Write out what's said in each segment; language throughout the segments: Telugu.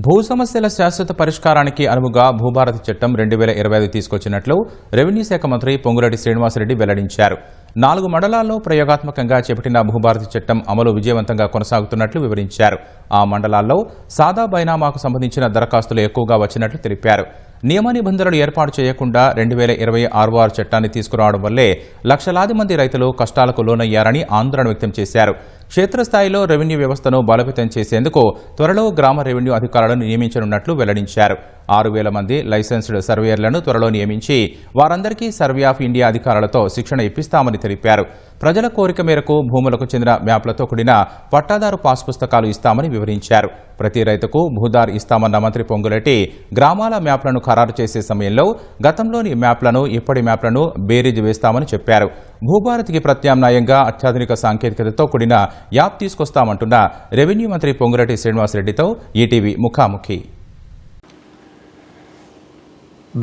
భూ సమస్యల శాశ్వత పరిష్కారానికి అనువుగా భూభారతి చట్టం 2025 తీసుకొచ్చినట్లు రెవెన్యూ శాఖ మంత్రి పొంగులేటి శ్రీనివాసరెడ్డి వెల్లడించారు. 4 మండలాల్లో ప్రయోగాత్మకంగా చేపట్టిన భూభారతి చట్టం అమలు విజయవంతంగా కొనసాగుతున్నట్లు వివరించారు. ఆ మండలాల్లో సాదా బైనామాకు సంబంధించిన దరఖాస్తులు ఎక్కువగా వచ్చినట్లు తెలిపారు. నియమ నిబంధనలు ఏర్పాటు చేయకుండా 2026 చట్టాన్ని తీసుకురావడం వల్లే లక్షలాది మంది రైతులు కష్టాలకు లోనయ్యారని ఆందోళన వ్యక్తం చేశారు. క్షేత్రస్థాయిలో రెవెన్యూ వ్యవస్థను బలోపేతం చేసేందుకు త్వరలో గ్రామ రెవెన్యూ అధికారులను నియమించనున్నట్లు వెల్లడించారు. 6,000 మంది లైసెన్స్డ్ సర్వేయర్లను త్వరలో నియమించి వారందరికీ సర్వే ఆఫ్ ఇండియా అధికారులతో శిక్షణ ఇప్పిస్తామని తెలిపారు. ప్రజల కోరిక మేరకు భూములకు చెందిన మ్యాప్లతో కూడిన పట్టాదారు పాస్ పుస్తకాలు ఇస్తామని వివరించారు. ప్రతి రైతుకు భూదార్ ఇస్తామన్న మంత్రి పొంగులేటి గ్రామాల మ్యాప్లను ఖరారు చేసే సమయంలో గతంలోని మ్యాప్లను ఇప్పటి మ్యాప్లను బేరీజు వేస్తామని చెప్పారు. భూభారతికి ప్రత్యామ్నాయంగా అత్యాధునిక సాంకేతికతతో కూడిన యాప్ తీసుకొస్తామంటున్న రెవెన్యూ మంత్రి పొంగులేటి శ్రీనివాసరెడ్డితో ఈటీవీ ముఖాముఖి.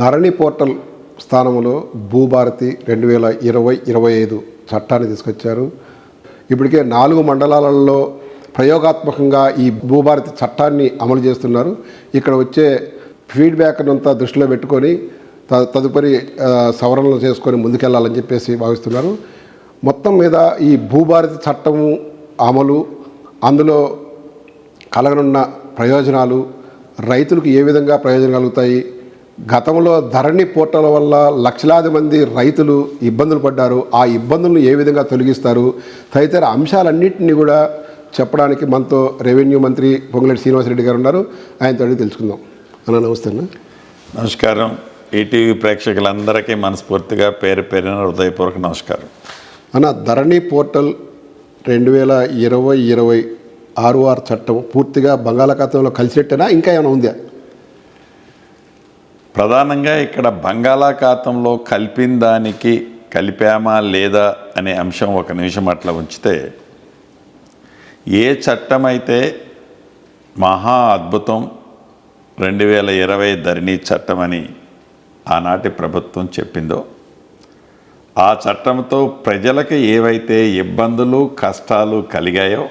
ధరణి పోర్టల్ స్థానంలో భూభారతి 2025 చట్టాన్ని తీసుకొచ్చారు. ఇప్పటికే 4 మండలాలలో ప్రయోగాత్మకంగా ఈ భూభారతి చట్టాన్ని అమలు చేస్తున్నారు. ఇక్కడ వచ్చే ఫీడ్బ్యాక్ అంతా దృష్టిలో పెట్టుకొని తదుపరి సవరణలు చేసుకొని ముందుకెళ్లాలని చెప్పేసి భావిస్తున్నారు. మొత్తం మీద ఈ భూభారతి చట్టము అమలు, అందులో కలగనున్న ప్రయోజనాలు, రైతులకు ఏ విధంగా ప్రయోజనం కలుగుతాయి, గతంలో ధరణి పోర్టల్ వల్ల లక్షలాది మంది రైతులు ఇబ్బందులు పడ్డారు, ఆ ఇబ్బందులను ఏ విధంగా తొలగిస్తారు, తదితర అంశాలన్నింటినీ కూడా చెప్పడానికి మనతో రెవెన్యూ మంత్రి పొంగులేటి శ్రీనివాసరెడ్డి గారు ఉన్నారు. ఆయనతో అడిగి తెలుసుకుందాం. అన్న నమస్తే. అన్న నమస్కారం. ఈటీవీ ప్రేక్షకులందరికీ మనస్ఫూర్తిగా పేరు పేరున హృదయపూర్వక నమస్కారం. అన్న, ధరణి పోర్టల్ 2026 చట్టం పూర్తిగా బంగాళాఖాతంలో కలిసినట్టేనా, ఇంకా ఏమైనా ఉందా? ప్రధానంగా ఇక్కడ బంగాళాఖాతంలో కలిపిన దానికి కలిపామా లేదా అనే అంశం ఒక నిమిషం అట్లా ఉంచితే, ఏ చట్టం అయితే మహా అద్భుతం 2020 ధరణి చట్టం అని ఆనాటి ప్రభుత్వం చెప్పిందో, ఆ చట్టంతో ప్రజలకు ఏవైతే ఇబ్బందులు కష్టాలు కలిగాయో,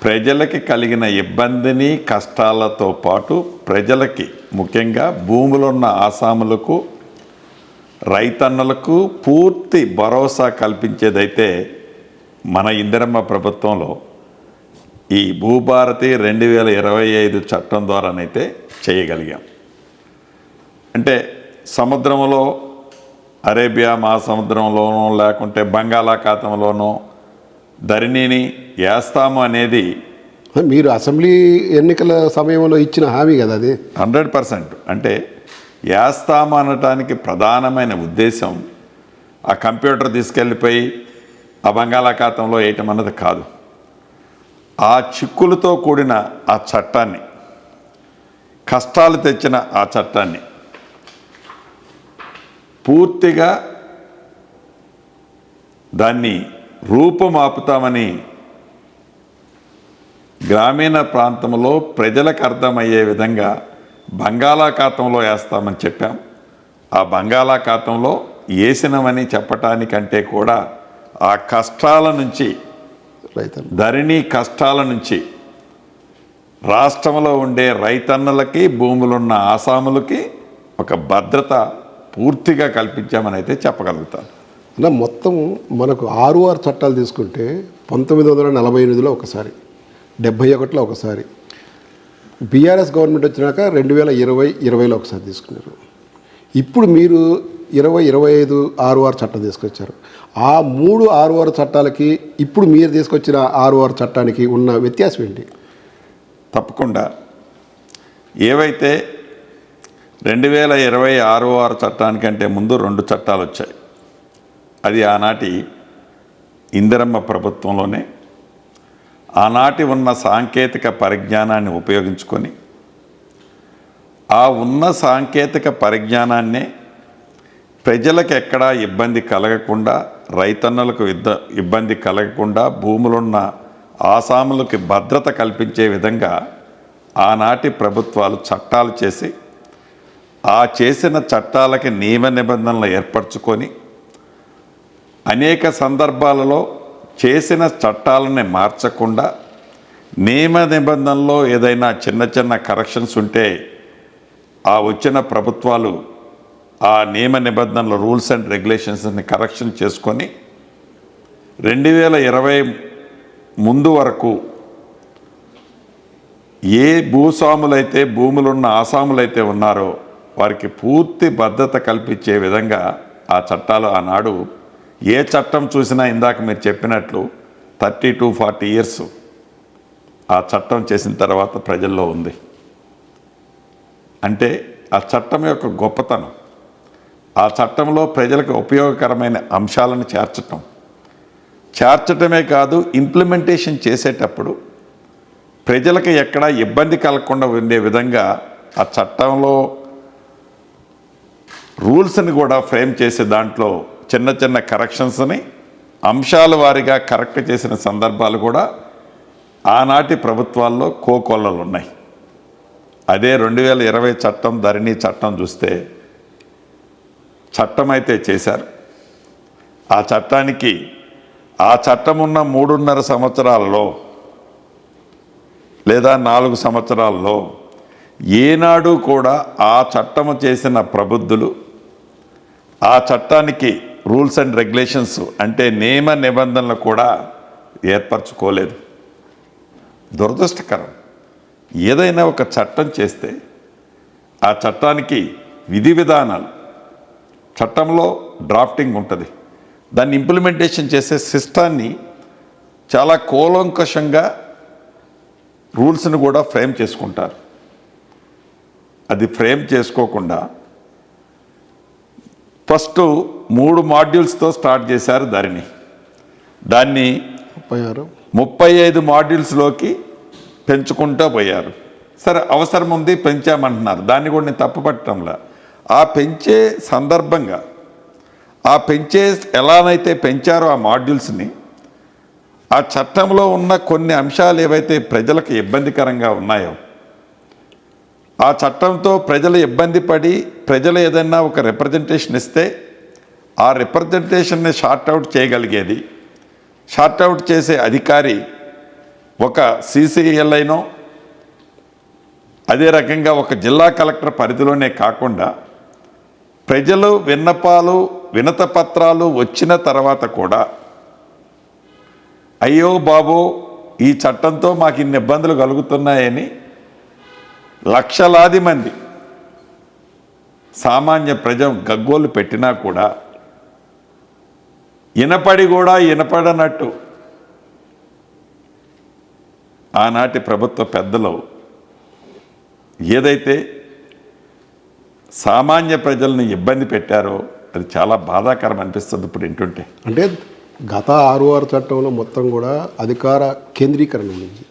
ప్రజలకి కలిగిన ఇబ్బందిని కష్టాలతో పాటు ప్రజలకి ముఖ్యంగా భూములున్న ఆసాములకు రైతన్నలకు పూర్తి భరోసా కల్పించేదైతే మన ఇందిరమ్మ ప్రభుత్వంలో ఈ భూభారతి 2025 చట్టం ద్వారానైతే చేయగలిగాం. అంటే సముద్రంలో అరేబియా మహాసముద్రంలోనో లేకుంటే బంగాళాఖాతంలోనో ధరణిని వేస్తాము అనేది మీరు అసెంబ్లీ ఎన్నికల సమయంలో ఇచ్చిన హామీ కదా అది. 100%. అంటే వేస్తాము అనటానికి ప్రధానమైన ఉద్దేశం ఆ కంప్యూటర్ తీసుకెళ్ళిపోయి ఆ బంగాళాఖాతంలో వేయటం అన్నది కాదు. ఆ చిక్కులతో కూడిన ఆ చట్టాన్ని, కష్టాలు తెచ్చిన ఆ చట్టాన్ని పూర్తిగా దాన్ని రూపుమాపుతామని గ్రామీణ ప్రాంతంలో ప్రజలకు అర్థమయ్యే విధంగా బంగాళాఖాతంలో వేస్తామని చెప్పాం. ఆ బంగాళాఖాతంలో వేసినమని చెప్పటానికంటే కూడా ఆ కష్టాల నుంచి, ధరణి కష్టాల నుంచి రాష్ట్రంలో ఉండే రైతన్నలకి భూములున్న ఆసాములకి ఒక భద్రత పూర్తిగా కల్పించామని అయితే చెప్పగలుగుతాను. అలా మొత్తం మనకు 6 చట్టాలు తీసుకుంటే 1948లో ఒకసారి, 71లో ఒకసారి, బీఆర్ఎస్ గవర్నమెంట్ వచ్చినాక 2020లో ఒకసారి తీసుకున్నారు. ఇప్పుడు మీరు 2025 6 చట్టం తీసుకొచ్చారు. ఆ 3 6 చట్టాలకి ఇప్పుడు మీరు తీసుకొచ్చిన 6 చట్టానికి ఉన్న వ్యత్యాసం ఏంటి? తప్పకుండా ఏవైతే 2026 చట్టానికంటే ముందు 2 చట్టాలు వచ్చాయి. అది ఆనాటి ఇందిరమ్మ ప్రభుత్వంలోనే ఆనాటి ఉన్న సాంకేతిక పరిజ్ఞానాన్ని ఉపయోగించుకొని ఆ ఉన్న సాంకేతిక పరిజ్ఞానాన్నే ప్రజలకు ఎక్కడా ఇబ్బంది కలగకుండా, రైతన్నలకు ఇబ్బంది కలగకుండా, భూములున్న ఆసాములకి భద్రత కల్పించే విధంగా ఆనాటి ప్రభుత్వాలు చట్టాలు చేసి, ఆ చేసిన చట్టాలకి నియమ నిబంధనలు ఏర్పరచుకొని అనేక సందర్భాలలో చేసిన చట్టాలని మార్చకుండా నియమ నిబంధనలో ఏదైనా చిన్న చిన్న కరెక్షన్స్ ఉంటే ఆ వచ్చిన ప్రభుత్వాలు ఆ నియమ నిబంధనల రూల్స్ అండ్ రెగ్యులేషన్స్ని కరెక్షన్ చేసుకొని 2020 ముందు వరకు ఏ భూస్వాములైతే భూములున్న ఆసాములైతే ఉన్నారో వారికి పూర్తి భద్రత కల్పించే విధంగా ఆ చట్టాలు ఆనాడు ఏ చట్టం చూసినా ఇందాక మీరు చెప్పినట్లు 30 to 40 ఇయర్స్ ఆ చట్టం చేసిన తర్వాత ప్రజల్లో ఉంది. అంటే ఆ చట్టం యొక్క గొప్పతనం, ఆ చట్టంలో ప్రజలకు ఉపయోగకరమైన అంశాలను చేర్చటమే కాదు, ఇంప్లిమెంటేషన్ చేసేటప్పుడు ప్రజలకు ఎక్కడా ఇబ్బంది కలగకుండా ఉండే విధంగా ఆ చట్టంలో రూల్స్ని కూడా ఫ్రేమ్ చేసే దాంట్లో చిన్న చిన్న కరెక్షన్స్ని అంశాల వారీగా కరెక్ట్ చేసిన సందర్భాలు కూడా ఆనాటి ప్రభుత్వాల్లో కోకొల్లలు ఉన్నాయి. అదే 2020 చట్టం, ధరణి చట్టం చూస్తే చట్టం అయితే చేశారు. ఆ చట్టానికి ఆ చట్టం ఉన్న 3.5 సంవత్సరాలలో లేదా 4 సంవత్సరాల్లో ఏనాడు కూడా ఆ చట్టము చేసిన ప్రబుద్ధులు ఆ చట్టానికి రూల్స్ అండ్ రెగ్యులేషన్స్ అంటే నియమ నిబంధనలు కూడా ఏర్పరచుకోలేదు. దురదృష్టకరం. ఏదైనా ఒక చట్టం చేస్తే ఆ చట్టానికి విధి విధానాలు, చట్టంలో డ్రాఫ్టింగ్ ఉంటుంది, దాన్ని ఇంప్లిమెంటేషన్ చేసే సిస్టాన్ని చాలా కూలంకషంగా రూల్స్ని కూడా ఫ్రేమ్ చేసుకుంటారు. అది ఫ్రేమ్ చేసుకోకుండా ఫస్ట్ 3 మాడ్యూల్స్తో స్టార్ట్ చేశారు ధరణి. దాన్ని 35 మాడ్యూల్స్లోకి పెంచుకుంటూ పోయారు. సరే, అవసరం ఉంది, పెంచామంటున్నారు, దాన్ని కూడా నేను తప్పుపట్టడంలా. ఆ పెంచే సందర్భంగా ఎలానైతే పెంచారో ఆ మాడ్యూల్స్ని, ఆ చట్టంలో ఉన్న కొన్ని అంశాలు ఏవైతే ప్రజలకు ఇబ్బందికరంగా ఉన్నాయో, ఆ చట్టంతో ప్రజలు ఇబ్బంది పడి ప్రజలు ఏదైనా ఒక రిప్రజెంటేషన్ ఇస్తే ఆ రిప్రజెంటేషన్ని షార్ట్అవుట్ చేయగలిగేది, షార్ట్అవుట్ చేసే అధికారి ఒక CCLIనో అదే రకంగా ఒక జిల్లా కలెక్టర్ పరిధిలోనే కాకుండా ప్రజలు విన్నపాలు, వినత పత్రాలు వచ్చిన తర్వాత కూడా అయ్యో బాబో ఈ చట్టంతో మాకు ఇన్ని ఇబ్బందులు కలుగుతున్నాయని లక్షలాది మంది సామాన్య ప్రజ గగ్గోలు పెట్టినా కూడా వినపడనట్టు ఆనాటి ప్రభుత్వ పెద్దలు ఏదైతే సామాన్య ప్రజల్ని ఇబ్బంది పెట్టారో అది చాలా బాధాకరం అనిపిస్తుంది ఇప్పుడు వింటుంటే. అంటే గత 6 చట్టంలో మొత్తం కూడా అధికార కేంద్రీకరణ ఉంది.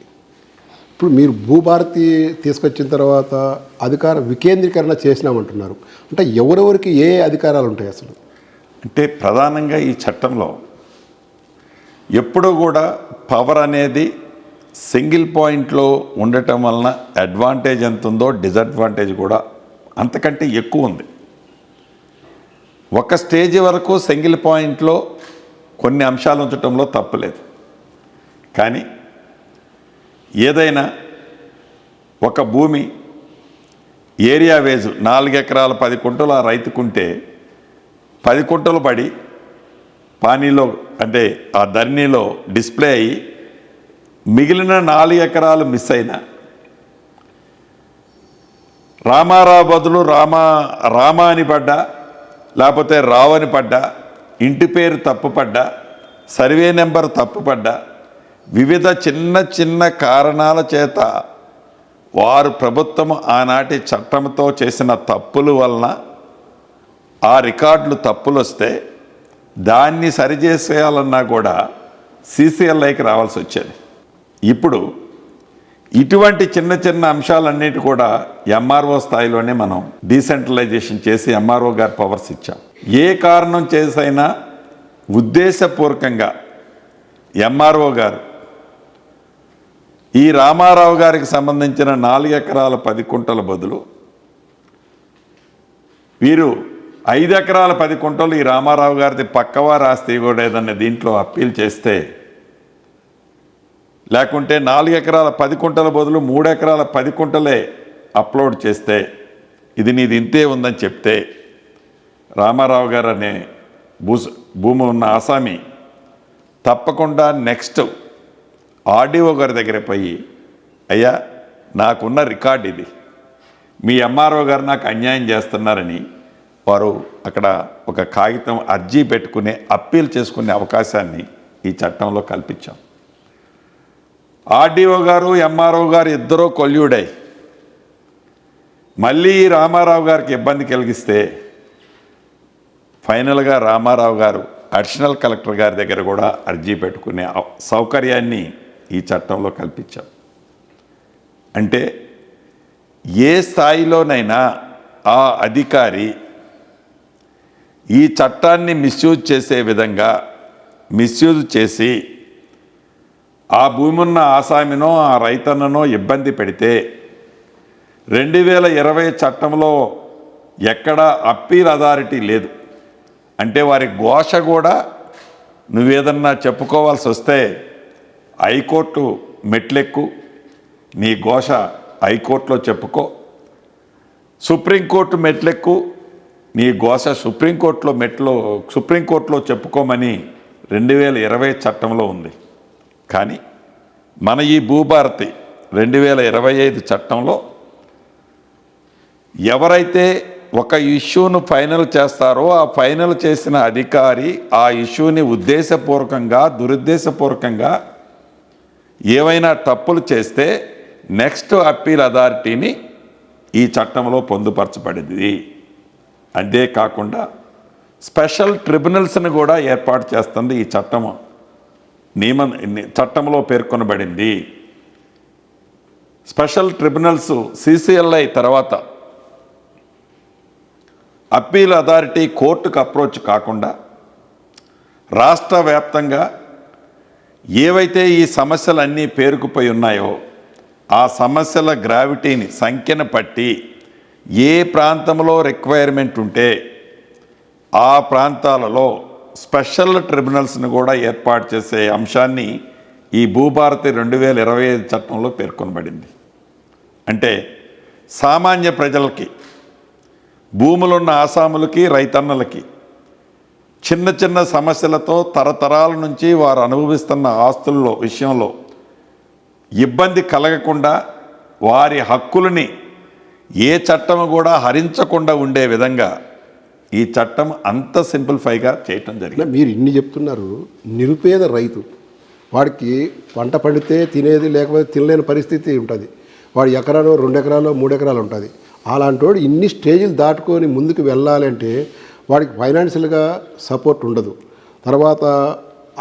ఇప్పుడు మీరు భూభారతి తీసుకొచ్చిన తర్వాత అధికార వికేంద్రీకరణ చేసినామంటున్నారు. అంటే ఎవరెవరికి ఏ అధికారాలు ఉంటాయి అసలు? అంటే ప్రధానంగా ఈ చట్టంలో ఎప్పుడూ కూడా పవర్ అనేది సింగిల్ పాయింట్లో ఉండటం వలన అడ్వాంటేజ్ ఎంత ఉందో డిసడ్వాంటేజ్ కూడా అంతకంటే ఎక్కువ ఉంది. ఒక స్టేజ్ వరకు సింగిల్ పాయింట్లో కొన్ని అంశాలు ఉంచడంలో తప్పులేదు. కానీ ఏదైనా ఒక భూమి ఏరియా వేజు 4 ఎకరాల 10 కుంటలు ఆ రైతుకుంటే 10 కుంటలు పడి పానీలో అంటే ఆ ధరణిలో డిస్ప్లే అయ్యి మిగిలిన 4 ఎకరాలు మిస్ అయినా రామారావు బదులు రామ అని పడ్డా, లేకపోతే రావు అని పడ్డా, ఇంటి పేరు తప్పుపడ్డా, సర్వే నెంబర్ తప్పుపడ్డా, వివిధ చిన్న చిన్న కారణాల చేత వారు ప్రభుత్వం ఆనాటి చట్టంతో చేసిన తప్పుల వలన ఆ రికార్డులు తప్పులు వస్తే దాన్ని సరిచేసేయాలన్నా కూడా CCLIకి రావాల్సి వచ్చేది. ఇప్పుడు ఇటువంటి చిన్న చిన్న అంశాలన్నిటి కూడా MRO స్థాయిలోనే మనం డీసెంట్రలైజేషన్ చేసి MRO గారి పవర్స్ ఇచ్చాం. ఏ కారణం చేసైనా ఉద్దేశపూర్వకంగా MRO గారు ఈ రామారావు గారికి సంబంధించిన 4 ఎకరాల 10 కుంటల బదులు వీరు 5 ఎకరాల 10 కుంటలు ఈ రామారావు గారిది పక్కవారి ఆస్తి కూడా ఏదన్నా దీంట్లో అప్పీల్ చేస్తే లేకుంటే 4 ఎకరాల 10 కుంటల బదులు 3 ఎకరాల 10 కుంటలే అప్లోడ్ చేస్తే ఇది నీది ఇంతే ఉందని చెప్తే రామారావు గారు అనే భూమి ఉన్న ఆసామి తప్పకుండా నెక్స్ట్ ఆర్డీఓ గారి దగ్గర పోయి, అయ్యా నాకున్న రికార్డు ఇది, మీ ఎంఆర్ఓ గారు నాకు అన్యాయం చేస్తున్నారని వారు అక్కడ ఒక కాగితం అర్జీ పెట్టుకునే అప్పీల్ చేసుకునే అవకాశాన్ని ఈ చట్టంలో కల్పించాం. ఆర్డీఓ గారు ఎంఆర్ఓ గారు ఇద్దరూ కొల్యూడై మళ్ళీ రామారావు గారికి ఇబ్బంది కలిగిస్తే ఫైనల్గా రామారావు గారు అడిషనల్ కలెక్టర్ గారి దగ్గర కూడా అర్జీ పెట్టుకునే సౌకర్యాన్ని ఈ చట్టంలో కల్పించాం. అంటే ఏ స్థాయిలోనైనా ఆ అధికారి ఈ చట్టాన్ని మిస్యూజ్ చేసే విధంగా మిస్యూజ్ చేసి ఆ భూమి ఉన్న ఆసామినో ఆ రైతన్ననో ఇబ్బంది పెడితే 2020 చట్టంలో ఎక్కడా అప్పీల్ అథారిటీ లేదు. అంటే వారి ఘోష కూడా నువ్వేదన్నా చెప్పుకోవాల్సి వస్తే హైకోర్టు మెట్లెక్కు, నీ ఘోష హైకోర్టులో చెప్పుకో, సుప్రీంకోర్టు మెట్లెక్కు, నీ ఘోష సుప్రీంకోర్టులో చెప్పుకోమని 2020 చట్టంలో ఉంది. కానీ మన ఈ భూభారతి 2025 చట్టంలో ఎవరైతే ఒక ఇష్యూను ఫైనల్ చేస్తారో ఆ ఫైనల్ చేసిన అధికారి ఆ ఇష్యూని ఉద్దేశపూర్వకంగా దురుద్దేశపూర్వకంగా ఏవైనా తప్పులు చేస్తే నెక్స్ట్ అప్పీల్ అథారిటీని ఈ చట్టంలో పొందుపరచబడింది. అంతేకాకుండా స్పెషల్ ట్రిబ్యునల్స్ని కూడా ఏర్పాటు చేస్తుంది ఈ చట్టం. చట్టంలో పేర్కొనబడింది. స్పెషల్ ట్రిబ్యునల్స్ సిసిఎల్ఐ తర్వాత అప్పీల్ అథారిటీ కోర్టుకు అప్రోచ్ కాకుండా రాష్ట్ర వ్యాప్తంగా ఏవైతే ఈ సమస్యలన్నీ పేరుకుపోయి ఉన్నాయో ఆ సమస్యల గ్రావిటీని సంఖ్యను పట్టి ఏ ప్రాంతంలో రిక్వైర్మెంట్ ఉంటే ఆ ప్రాంతాలలో స్పెషల్ ట్రిబ్యునల్స్ని కూడా ఏర్పాటు చేసే అంశాన్ని ఈ భూభారతి 2025 చట్టంలో పేర్కొనబడింది. అంటే సామాన్య ప్రజలకి, భూములున్న ఆసాములకి, రైతన్నలకి చిన్న చిన్న సమస్యలతో తరతరాల నుంచి వారు అనుభవిస్తున్న ఆస్తుల్లో విషయంలో ఇబ్బంది కలగకుండా వారి హక్కులని ఏ చట్టం కూడా హరించకుండా ఉండే విధంగా ఈ చట్టం అంత సింప్లిఫైగా చేయటం జరిగింది. మీరు ఇన్ని చెప్తున్నారు. నిరుపేద రైతు, వాడికి పంట పండితే తినేది లేకపోతే తినలేని పరిస్థితి ఉంటుంది. వాడు ఎకరాలో 2 ఎకరాలో 3 ఎకరాలు ఉంటుంది. అలాంటి వాడు ఇన్ని స్టేజీలు దాటుకొని ముందుకు వెళ్ళాలంటే వాడికి ఫైనాన్షియల్గా సపోర్ట్ ఉండదు. తర్వాత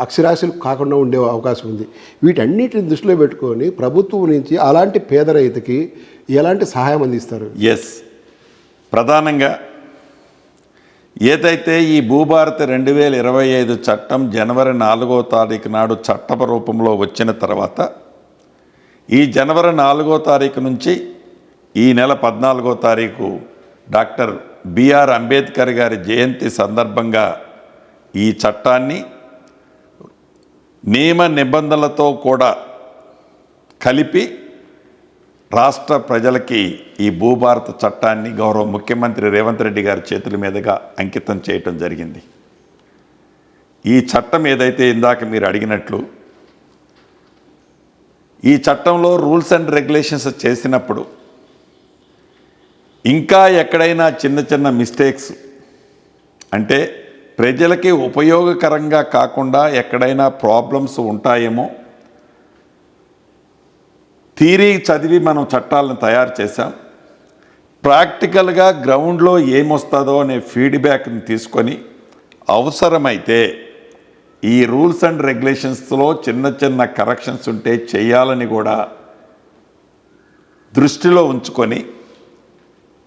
అక్షరాస్యులు కాకుండా ఉండే అవకాశం ఉంది. వీటన్నిటిని దృష్టిలో పెట్టుకొని ప్రభుత్వం నుంచి అలాంటి పేద రైతుకి ఎలాంటి సహాయం అందిస్తారు? ఎస్, ప్రధానంగా ఏదైతే ఈ భూభారతి 2025 చట్టం జనవరి 4వ తారీఖు నాడు చట్టం రూపంలో వచ్చిన తర్వాత ఈ జనవరి 4వ తారీఖు నుంచి ఈ నెల 14వ తారీఖు డాక్టర్ బిఆర్ అంబేద్కర్ గారి జయంతి సందర్భంగా ఈ చట్టాన్ని నియమ నిబంధనలతో కూడా కలిపి రాష్ట్ర ప్రజలకి ఈ భూభారత చట్టాన్ని గౌరవ ముఖ్యమంత్రి రేవంత్ రెడ్డి గారి చేతుల మీదుగా అంకితం చేయటం జరిగింది. ఈ చట్టం ఏదైతే ఇందాక మీరు అడిగినట్లు ఈ చట్టంలో రూల్స్ అండ్ రెగ్యులేషన్స్ చేసినప్పుడు ఇంకా ఎక్కడైనా చిన్న చిన్న మిస్టేక్స్ అంటే ప్రజలకి ఉపయోగకరంగా కాకుండా ఎక్కడైనా ప్రాబ్లమ్స్ ఉంటాయేమో థియరీ చదివి మనం చట్టాలను తయారు చేశాం. ప్రాక్టికల్గా గ్రౌండ్లో ఏమొస్తుందో అనే ఫీడ్బ్యాక్ని తీసుకొని అవసరమైతే ఈ రూల్స్ అండ్ రెగ్యులేషన్స్లో చిన్న చిన్న కరెక్షన్స్ ఉంటే చేయాలని కూడా దృష్టిలో ఉంచుకొని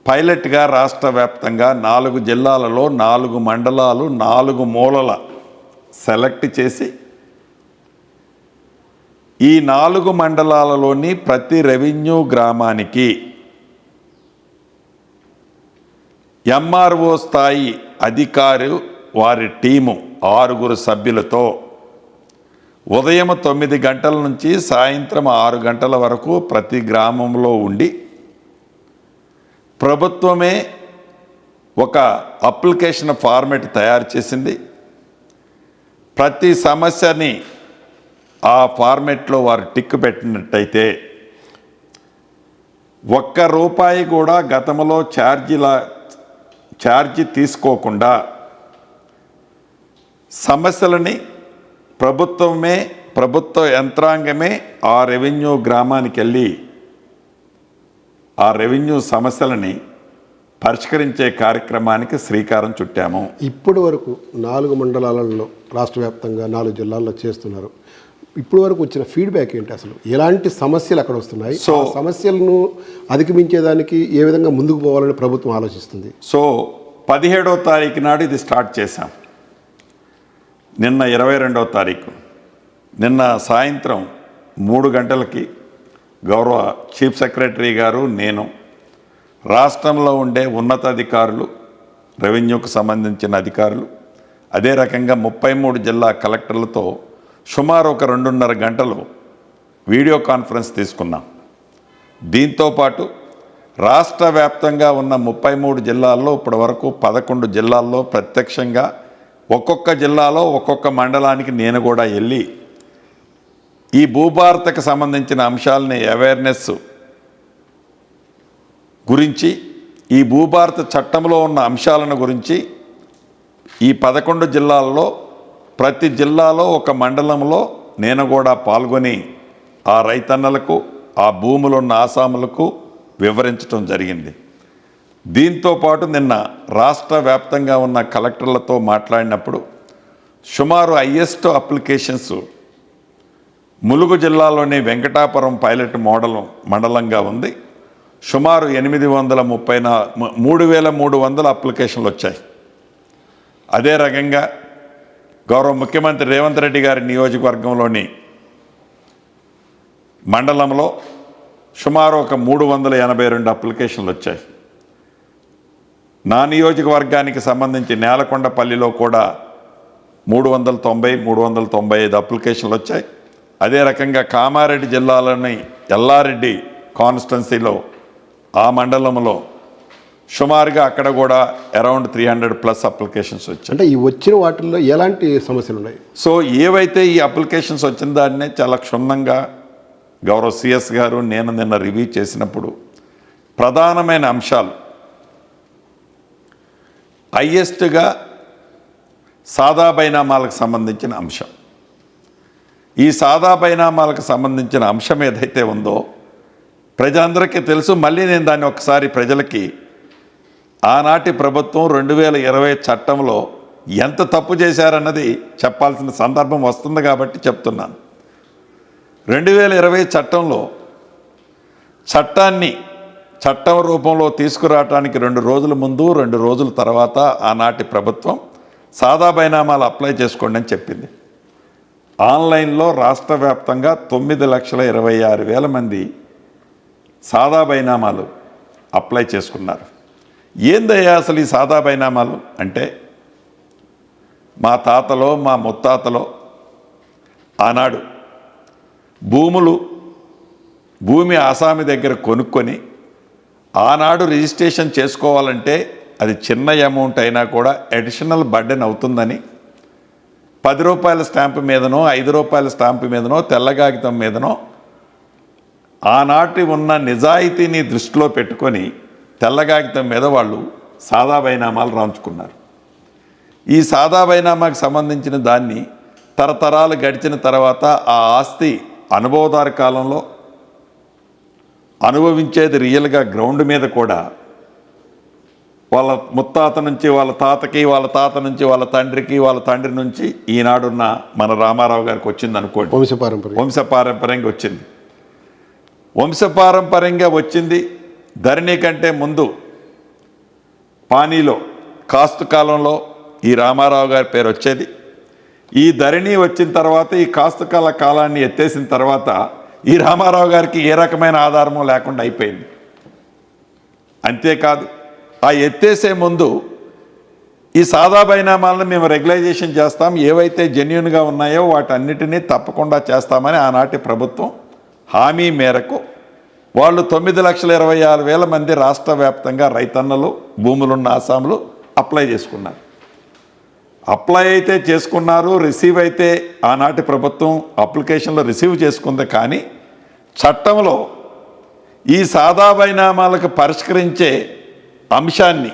పైలట్గా రాష్ట్ర వ్యాప్తంగా 4 జిల్లాలలో 4 మండలాలు 4 మూలల సెలెక్ట్ చేసి ఈ 4 మండలాలలోని ప్రతి రెవెన్యూ గ్రామానికి ఎంఆర్ఓ స్థాయి అధికారి వారి టీము 6 సభ్యులతో ఉదయం 9 గంటల నుంచి సాయంత్రం 6 గంటల వరకు ప్రతి గ్రామంలో ఉండి ప్రభుత్వమే ఒక అప్లికేషన్ ఫార్మెట్ తయారు చేసింది. ప్రతి సమస్యని ఆ ఫార్మెట్లో వారు టిక్ పెట్టినట్టయితే ₹1 కూడా గతంలో ఛార్జీ తీసుకోకుండా సమస్యలని ప్రభుత్వ యంత్రాంగమే ఆ రెవెన్యూ గ్రామానికి వెళ్ళి ఆ రెవెన్యూ సమస్యలని పరిష్కరించే కార్యక్రమానికి శ్రీకారం చుట్టాము. ఇప్పటి వరకు 4 మండలాలలో రాష్ట్ర వ్యాప్తంగా 4 జిల్లాల్లో చేస్తున్నారు. ఇప్పటి వరకు వచ్చిన ఫీడ్బ్యాక్ ఏంటి? అసలు ఎలాంటి సమస్యలు అక్కడ వస్తున్నాయి? ఆ సమస్యలను అధిగమించేదానికి ఏ విధంగా ముందుకు పోవాలని ప్రభుత్వం ఆలోచిస్తుంది? 17వ తారీఖు నాడు ఇది స్టార్ట్ చేశాం. నిన్న 22వ తారీఖు నిన్న సాయంత్రం 3 గంటలకి గౌరవ చీఫ్ సెక్రటరీ గారు, నేను, రాష్ట్రంలో ఉండే ఉన్నతాధికారులు, రెవెన్యూకు సంబంధించిన అధికారులు, అదే రకంగా 33 జిల్లా కలెక్టర్లతో సుమారు ఒక 2.5 గంటలు వీడియో కాన్ఫరెన్స్ తీసుకున్నాం. దీంతోపాటు రాష్ట్ర వ్యాప్తంగా ఉన్న 33 జిల్లాల్లో ఇప్పటి వరకు 11 జిల్లాల్లో ప్రత్యక్షంగా ఒక్కొక్క జిల్లాలో ఒక్కొక్క మండలానికి నేను కూడా వెళ్ళి ఈ భూభారతకు సంబంధించిన అంశాలని అవేర్నెస్ గురించి, ఈ భూభారత చట్టంలో ఉన్న అంశాలను గురించి ఈ 11 జిల్లాల్లో ప్రతి జిల్లాలో ఒక మండలంలో నేను కూడా పాల్గొని ఆ రైతన్నలకు, ఆ భూములు ఉన్న ఆసాములకు వివరించడం జరిగింది. దీంతోపాటు నిన్న రాష్ట్ర వ్యాప్తంగా ఉన్న కలెక్టర్లతో మాట్లాడినప్పుడు సుమారు హైయెస్ట్ అప్లికేషన్స్ ములుగు జిల్లాలోని వెంకటాపురం పైలట్ మోడల్ మండలంగా ఉంది. సుమారు 3,300 అప్లికేషన్లు వచ్చాయి. అదే రకంగా గౌరవ ముఖ్యమంత్రి రేవంత్ రెడ్డి గారి నియోజకవర్గంలోని మండలంలో సుమారు ఒక 382 అప్లికేషన్లు వచ్చాయి. నా నియోజకవర్గానికి సంబంధించి నేలకొండపల్లిలో కూడా 395 అప్లికేషన్లు వచ్చాయి. అదే రకంగా కామారెడ్డి జిల్లాలోని ఎల్లారెడ్డి కాన్స్టిట్యున్సీలో ఆ మండలంలో సుమారుగా అక్కడ కూడా అరౌండ్ 300+ అప్లికేషన్స్ వచ్చాయి. అంటే ఈ వచ్చిన వాటిల్లో ఎలాంటి సమస్యలు ఉన్నాయి? ఏవైతే ఈ అప్లికేషన్స్ వచ్చిన దాన్నే చాలా క్షుణ్ణంగా గౌరవ సిఎస్ గారు, నేను నిన్న రివ్యూ చేసినప్పుడు ప్రధానమైన అంశాలు హైయెస్ట్గా సాదా బైనామాలకు సంబంధించిన అంశం. ఈ సాదా బైనామాలకు సంబంధించిన అంశం ఏదైతే ఉందో ప్రజలందరికీ తెలుసు. మళ్ళీ నేను దాన్ని ఒకసారి ప్రజలకి ఆనాటి ప్రభుత్వం 2020 చట్టంలో ఎంత తప్పు చేశారన్నది చెప్పాల్సిన సందర్భం వస్తుంది కాబట్టి చెప్తున్నాను. 2020 చట్టంలో చట్టం రూపంలో తీసుకురావడానికి 2 రోజుల ముందు 2 రోజుల తర్వాత ఆనాటి ప్రభుత్వం సాదా బైనామాలు అప్లై చేసుకోండి అని చెప్పింది. ఆన్లైన్లో రాష్ట్ర వ్యాప్తంగా 9,26,000 మంది సాదా బైనామాలు అప్లై చేసుకున్నారు. ఏందయ్యా అసలు ఈ సాదా బైనామాలు అంటే, మా తాతలో మా ముత్తాతలో ఆనాడు భూమి ఆసామి దగ్గర కొనుక్కొని ఆనాడు రిజిస్ట్రేషన్ చేసుకోవాలంటే అది చిన్న అమౌంట్ అయినా కూడా అడిషనల్ బర్డెన్ అవుతుందని ₹10 స్టాంపు మీదనో ₹5 స్టాంపు మీదనో తెల్ల కాగితం మీదనో ఆనాటి ఉన్న నిజాయితీని దృష్టిలో పెట్టుకొని తెల్ల కాగితం మీద వాళ్ళు సాదా బైనామాలు రాంచుకున్నారు. ఈ సాదా బైనామాకు సంబంధించిన దాన్ని తరతరాలు గడిచిన తర్వాత ఆ ఆస్తి అనుభవదారు కాలంలో అనుభవించేది రియల్గా గ్రౌండ్ మీద కూడా వాళ్ళ ముత్తాత నుంచి వాళ్ళ తాతకి, వాళ్ళ తాత నుంచి వాళ్ళ తండ్రికి, వాళ్ళ తండ్రి నుంచి ఈనాడున్న మన రామారావు గారికి వచ్చింది అనుకోండి. వంశపారంపర్యంగా వచ్చింది. వంశపారంపర్యంగా వచ్చింది. ధరణి కంటే ముందు పానీలో కాస్తు కాలంలో ఈ రామారావు గారి పేరు వచ్చేది. ఈ ధరణి వచ్చిన తర్వాత ఈ కాస్తుకాల కాలాన్ని ఎత్తేసిన తర్వాత ఈ రామారావు గారికి ఏ రకమైన ఆధారము లేకుండా అయిపోయింది. అంతేకాదు, ఆ ఎత్తేసే ముందు ఈ సాదా బైనామాలను మేము రెగ్యులైజేషన్ చేస్తాం, ఏవైతే జెన్యున్గా ఉన్నాయో వాటన్నిటినీ తప్పకుండా చేస్తామని ఆనాటి ప్రభుత్వం హామీ మేరకు వాళ్ళు 9,26,000 మంది రాష్ట్ర వ్యాప్తంగా రైతన్నలు భూములున్న ఆసాములు అప్లై చేసుకున్నారు. అప్లై అయితే చేసుకున్నారు, రిసీవ్ అయితే ఆనాటి ప్రభుత్వం అప్లికేషన్లో రిసీవ్ చేసుకుంది. కానీ చట్టంలో ఈ సాదా బైనామాలకు పరిష్కరించే అంశాన్ని,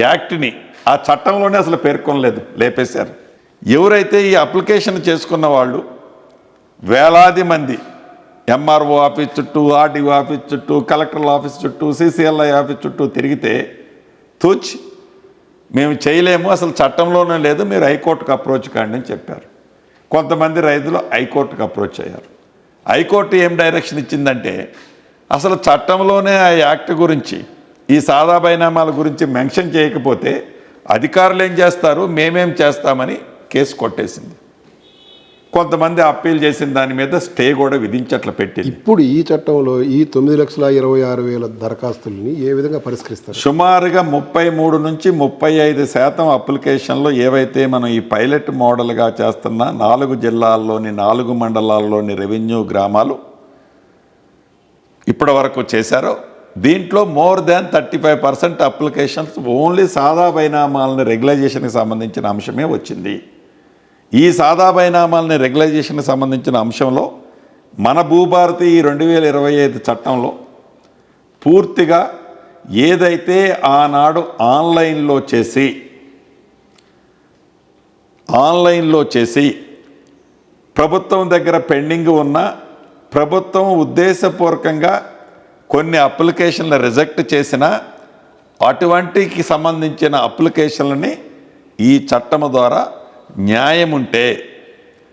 యాక్ట్ని ఆ చట్టంలోనే అసలు పేర్కొనలేదు, లేపేశారు. ఎవరైతే ఈ అప్లికేషన్ చేసుకున్న వాళ్ళు వేలాది మంది ఎంఆర్ఓ ఆఫీస్ చుట్టూ, ఆర్డీఓ ఆఫీస్ చుట్టూ, కలెక్టర్ల ఆఫీస్ చుట్టూ, సిసిఎల్ఐ ఆఫీస్ చుట్టూ తిరిగితే తూచి మేము చేయలేము, అసలు చట్టంలోనే లేదు, మీరు హైకోర్టుకు అప్రోచ్ కాండి అని చెప్పారు. కొంతమంది రైతులు హైకోర్టుకు అప్రోచ్ అయ్యారు. హైకోర్టు ఏం డైరెక్షన్ ఇచ్చిందంటే అసలు చట్టంలోనే ఆ యాక్ట్ గురించి, ఈ సాదా బైనామాల గురించి మెన్షన్ చేయకపోతే అధికారులు ఏం చేస్తారు, మేమేం చేస్తామని కేసు కొట్టేసింది. కొంతమంది అప్పీల్ చేసిన దాని మీద స్టే కూడా విధించట్ల పెట్టింది. ఇప్పుడు ఈ చట్టంలో ఈ 9,26,000 దరఖాస్తుల్ని ఏ విధంగా పరిష్కరిస్తారు? సుమారుగా 33 నుంచి 35% అప్లికేషన్లు ఏవైతే మనం ఈ పైలట్ మోడల్గా చేస్తున్న 4 జిల్లాల్లోని 4 మండలాల్లోని రెవెన్యూ గ్రామాలు ఇప్పటి వరకు చేశారో దీంట్లో మోర్ దాన్ 35% అప్లికేషన్స్ ఓన్లీ సాదా బైనామాలని రెగ్యులైజేషన్కి సంబంధించిన అంశమే వచ్చింది. ఈ సాదా బైనామాలని రెగ్యులైజేషన్కి సంబంధించిన అంశంలో మన భూభారతి 2025 చట్టంలో పూర్తిగా ఏదైతే ఆనాడు ఆన్లైన్లో చేసి ప్రభుత్వం దగ్గర పెండింగ్ ఉన్న, ప్రభుత్వం ఉద్దేశపూర్వకంగా కొన్ని అప్లికేషన్లు రిజెక్ట్ చేసిన అటువంటికి సంబంధించిన అప్లికేషన్లని ఈ చట్టం ద్వారా న్యాయం ఉంటే,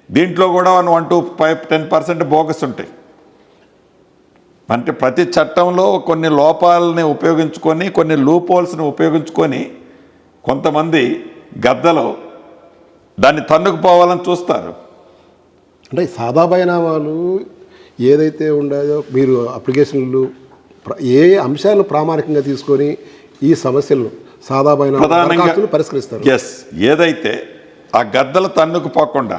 దీంట్లో కూడా 1 to 10% బోగస్ ఉంటాయి. అంటే ప్రతి చట్టంలో కొన్ని లోపాలని ఉపయోగించుకొని, కొన్ని లూప్ హోల్స్ని ఉపయోగించుకొని కొంతమంది గద్దలో దాన్ని తన్నుకుపోవాలని చూస్తారు. అంటే సాదా బైనామాలు ఏదైతే ఉండదో మీరు అప్లికేషన్లు ఏ అంశాలను ప్రామాణికంగా తీసుకొని ఈ సమస్యలను సాదా బైనామాలు పరిష్కరిస్తారు? ఎస్, ఏదైతే ఆ గద్దలు తన్నుకుపోకుండా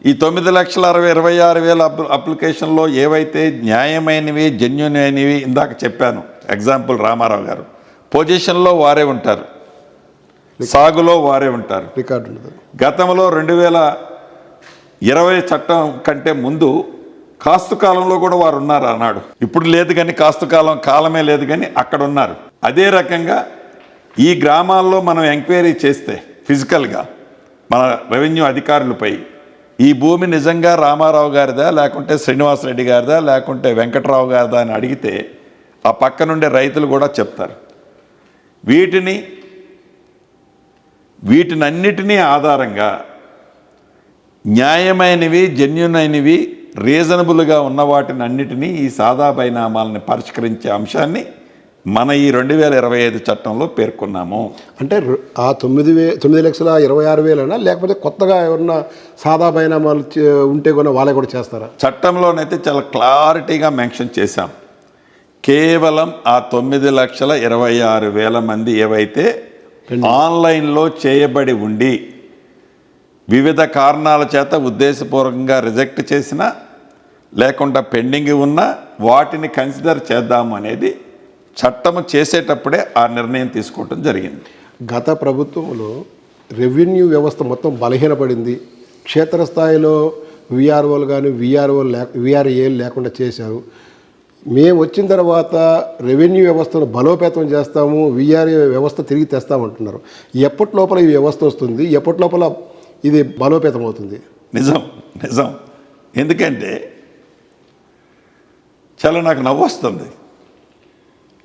ఈ 9,26,000 అప్లికేషన్లో ఏవైతే న్యాయమైనవి, జెన్యున్ అయినవి, ఇందాక చెప్పాను ఎగ్జాంపుల్ రామారావు గారు, పొజిషన్లో వారే ఉంటారు, సాగులో వారే ఉంటారు. రికార్డు ఉండదు. గతంలో 2020 చట్టం కంటే ముందు కాస్తు కాలంలో కూడా వారు ఉన్నారు అన్నాడు. ఇప్పుడు లేదు కానీ కాస్తు కాలమే లేదు కానీ అక్కడ ఉన్నారు. అదే రకంగా ఈ గ్రామాల్లో మనం ఎంక్వైరీ చేస్తే ఫిజికల్గా మన రెవెన్యూ అధికారులపై ఈ భూమి నిజంగా రామారావు గారిదా, లేకుంటే శ్రీనివాసరెడ్డి గారిదా, లేకుంటే వెంకట్రావు గారిదా అని అడిగితే ఆ పక్క నుండే రైతులు కూడా చెప్తారు. వీటినన్నిటినీ ఆధారంగా న్యాయమైనవి, జెన్యున్ అయినవి, రీజనబుల్గా ఉన్న వాటిని అన్నిటినీ ఈ సాదా బైనామాలని పరిష్కరించే అంశాన్ని మన ఈ 2025 చట్టంలో పేర్కొన్నాము. అంటే ఆ 9,26,000 లేకపోతే కొత్తగా ఎవరన్నా సాదా బైనామాలు ఉంటే కూడా వాళ్ళే కూడా చేస్తారా? చట్టంలోనైతే చాలా క్లారిటీగా మెన్షన్ చేశాం. కేవలం ఆ 9,26,000 మంది ఏవైతే ఆన్లైన్లో చేయబడి ఉండి వివిధ కారణాల చేత ఉద్దేశపూర్వకంగా రిజెక్ట్ చేసిన, లేకుండా పెండింగ్ ఉన్న వాటిని కన్సిడర్ చేద్దాము అనేది చట్టము చేసేటప్పుడే ఆ నిర్ణయం తీసుకోవటం జరిగింది. గత ప్రభుత్వంలో రెవెన్యూ వ్యవస్థ మొత్తం బలహీనపడింది. క్షేత్రస్థాయిలో విఆర్ఓలు కానీ విఆర్ఏలు లేకుండా చేశారు. మేము వచ్చిన తర్వాత రెవెన్యూ వ్యవస్థను బలోపేతం చేస్తాము, విఆర్ఏ వ్యవస్థ తిరిగి తెస్తామంటున్నారు. ఎప్పటి లోపల ఈ వ్యవస్థ వస్తుంది? ఎప్పటి లోపల ఇది బలోపేతం అవుతుంది? నిజం. ఎందుకంటే చాలా నాకు నవ్వు వస్తుంది,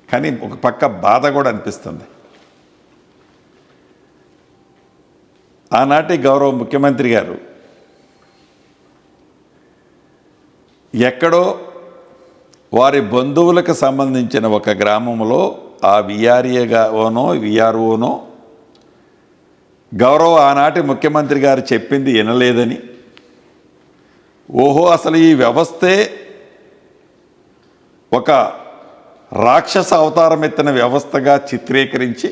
కానీ ఒక పక్క బాధ కూడా అనిపిస్తుంది. ఆనాటి గౌరవ ముఖ్యమంత్రి గారు ఎక్కడో వారి బంధువులకు సంబంధించిన ఒక గ్రామంలో ఆ విఆర్ఓనో గౌరవ ఆనాటి ముఖ్యమంత్రి గారు చెప్పింది వినలేదని, ఓహో అసలు ఈ వ్యవస్థే ఒక రాక్షస అవతారం ఎత్తిన వ్యవస్థగా చిత్రీకరించి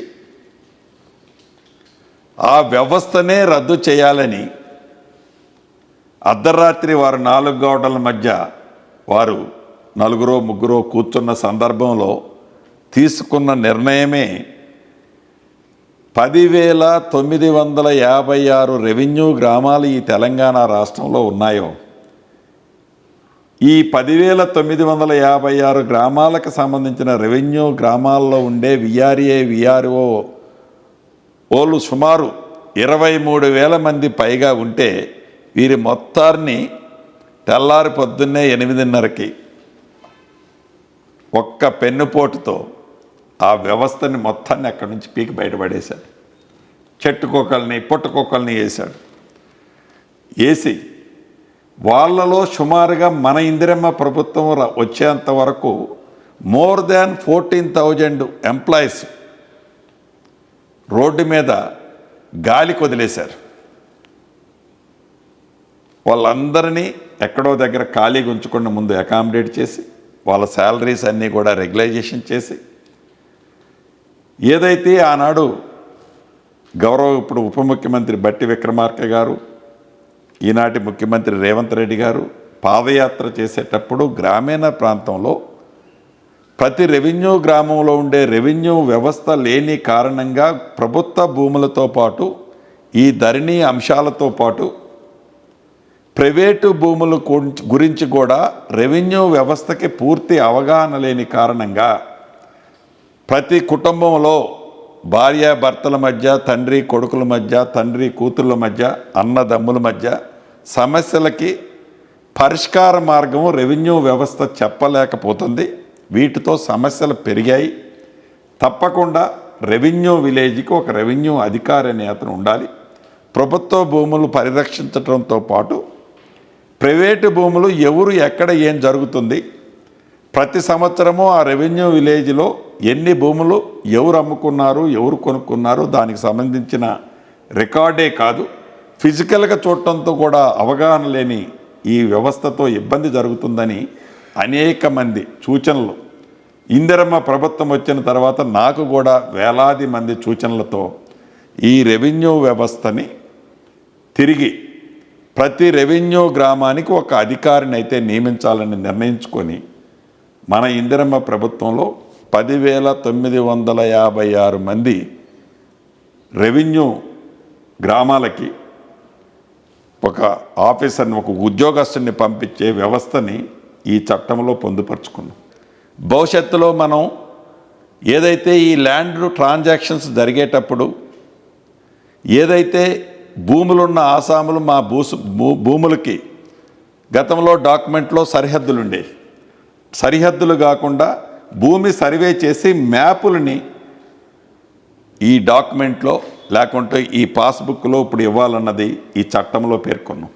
ఆ వ్యవస్థనే రద్దు చేయాలని అర్ధరాత్రి వారు 4 గోడల మధ్య వారు 4-3 కూర్చున్న సందర్భంలో తీసుకున్న నిర్ణయమే 10,956 రెవెన్యూ గ్రామాలు ఈ తెలంగాణ రాష్ట్రంలో ఉన్నాయో ఈ 10,956 గ్రామాలకు సంబంధించిన రెవెన్యూ గ్రామాల్లో ఉండే విఆర్ఏ విఆర్ఓ ఓలు సుమారు 23,000 మంది పైగా ఉంటే వీరి మొత్తాన్ని తెల్లారి పొద్దున్నే 8:30కి ఒక్క పెన్నుపోటుతో ఆ వ్యవస్థని మొత్తాన్ని అక్కడి నుంచి పీకి బయటపడేశాడు. చెట్టుకోకల్ని పుట్టకోకల్ని వేశాడు. వేసి వాళ్ళలో సుమారుగా మన ఇందిరమ్మ ప్రభుత్వం వచ్చేంత వరకు మోర్ దాన్ 14,000 ఎంప్లాయీస్ రోడ్డు మీద గాలికి వదిలేశారు. వాళ్ళందరినీ ఎక్కడో దగ్గర ఖాళీగా ఉంచకుండా ముందు అకామిడేట్ చేసి వాళ్ళ శాలరీస్ అన్నీ కూడా రెగ్యులైజేషన్ చేసి ఏదైతే ఆనాడు ఇప్పుడు ఉప ముఖ్యమంత్రి బట్టి విక్రమార్క గారు ఈనాటి ముఖ్యమంత్రి రేవంత్ రెడ్డి గారు పాదయాత్ర చేసేటప్పుడు గ్రామీణ ప్రాంతంలో ప్రతి రెవెన్యూ గ్రామంలో ఉండే రెవెన్యూ వ్యవస్థ లేని కారణంగా ప్రభుత్వ భూములతో పాటు ఈ ధరణి అంశాలతో పాటు ప్రైవేటు భూముల గురించి కూడా రెవెన్యూ వ్యవస్థకి పూర్తి అవగాహన లేని కారణంగా ప్రతి కుటుంబంలో భార్యాభర్తల మధ్య, తండ్రి కొడుకుల మధ్య, తండ్రి కూతుళ్ళ మధ్య, అన్నదమ్ముల మధ్య సమస్యలకి పరిష్కార మార్గం రెవెన్యూ వ్యవస్థ చెప్పలేకపోతుంది. వీటితో సమస్యలు పెరిగాయి. తప్పకుండా రెవెన్యూ విలేజ్కి ఒక రెవెన్యూ అధికారి అనే అతను ఉండాలి. ప్రభుత్వ భూములు పరిరక్షించడంతో పాటు ప్రైవేటు భూములు ఎవరు ఎక్కడ ఏం జరుగుతుంది, ప్రతి సంవత్సరము ఆ రెవెన్యూ విలేజ్లో ఎన్ని భూములు ఎవరు అమ్ముకున్నారు, ఎవరు కొనుక్కున్నారు దానికి సంబంధించిన రికార్డే కాదు, ఫిజికల్గా చూడటంతో కూడా అవగాహన లేని ఈ వ్యవస్థతో ఇబ్బంది జరుగుతుందని అనేక మంది సూచనలు ఇందిరమ్మ ప్రభుత్వం వచ్చిన తర్వాత నాకు కూడా వేలాది మంది సూచనలతో ఈ రెవెన్యూ వ్యవస్థని తిరిగి ప్రతి రెవెన్యూ గ్రామానికి ఒక అధికారిని అయితే నియమించాలని నిర్ణయించుకొని మన ఇందిరమ్మ ప్రభుత్వంలో 10,956 మంది రెవెన్యూ గ్రామాలకి ఒక ఆఫీసర్ని, ఒక ఉద్యోగస్తుని పంపించే వ్యవస్థని ఈ చట్టంలో పొందుపరుచుకున్నాం. భవిష్యత్తులో మనం ఏదైతే ఈ ల్యాండ్ ట్రాన్సాక్షన్స్ జరిగేటప్పుడు ఏదైతే భూములున్న ఆసాములు మా భూములకి గతంలో డాక్యుమెంట్లో సరిహద్దులు ఉండేవి. సరిహద్దులు కాకుండా భూమి సర్వే చేసి మ్యాపులని ఈ డాక్యుమెంట్లో లేకుంటే ఈ పాస్బుక్లో ఇప్పుడు ఇవ్వాలన్నది ఈ చట్టంలో పేర్కొన్నాం.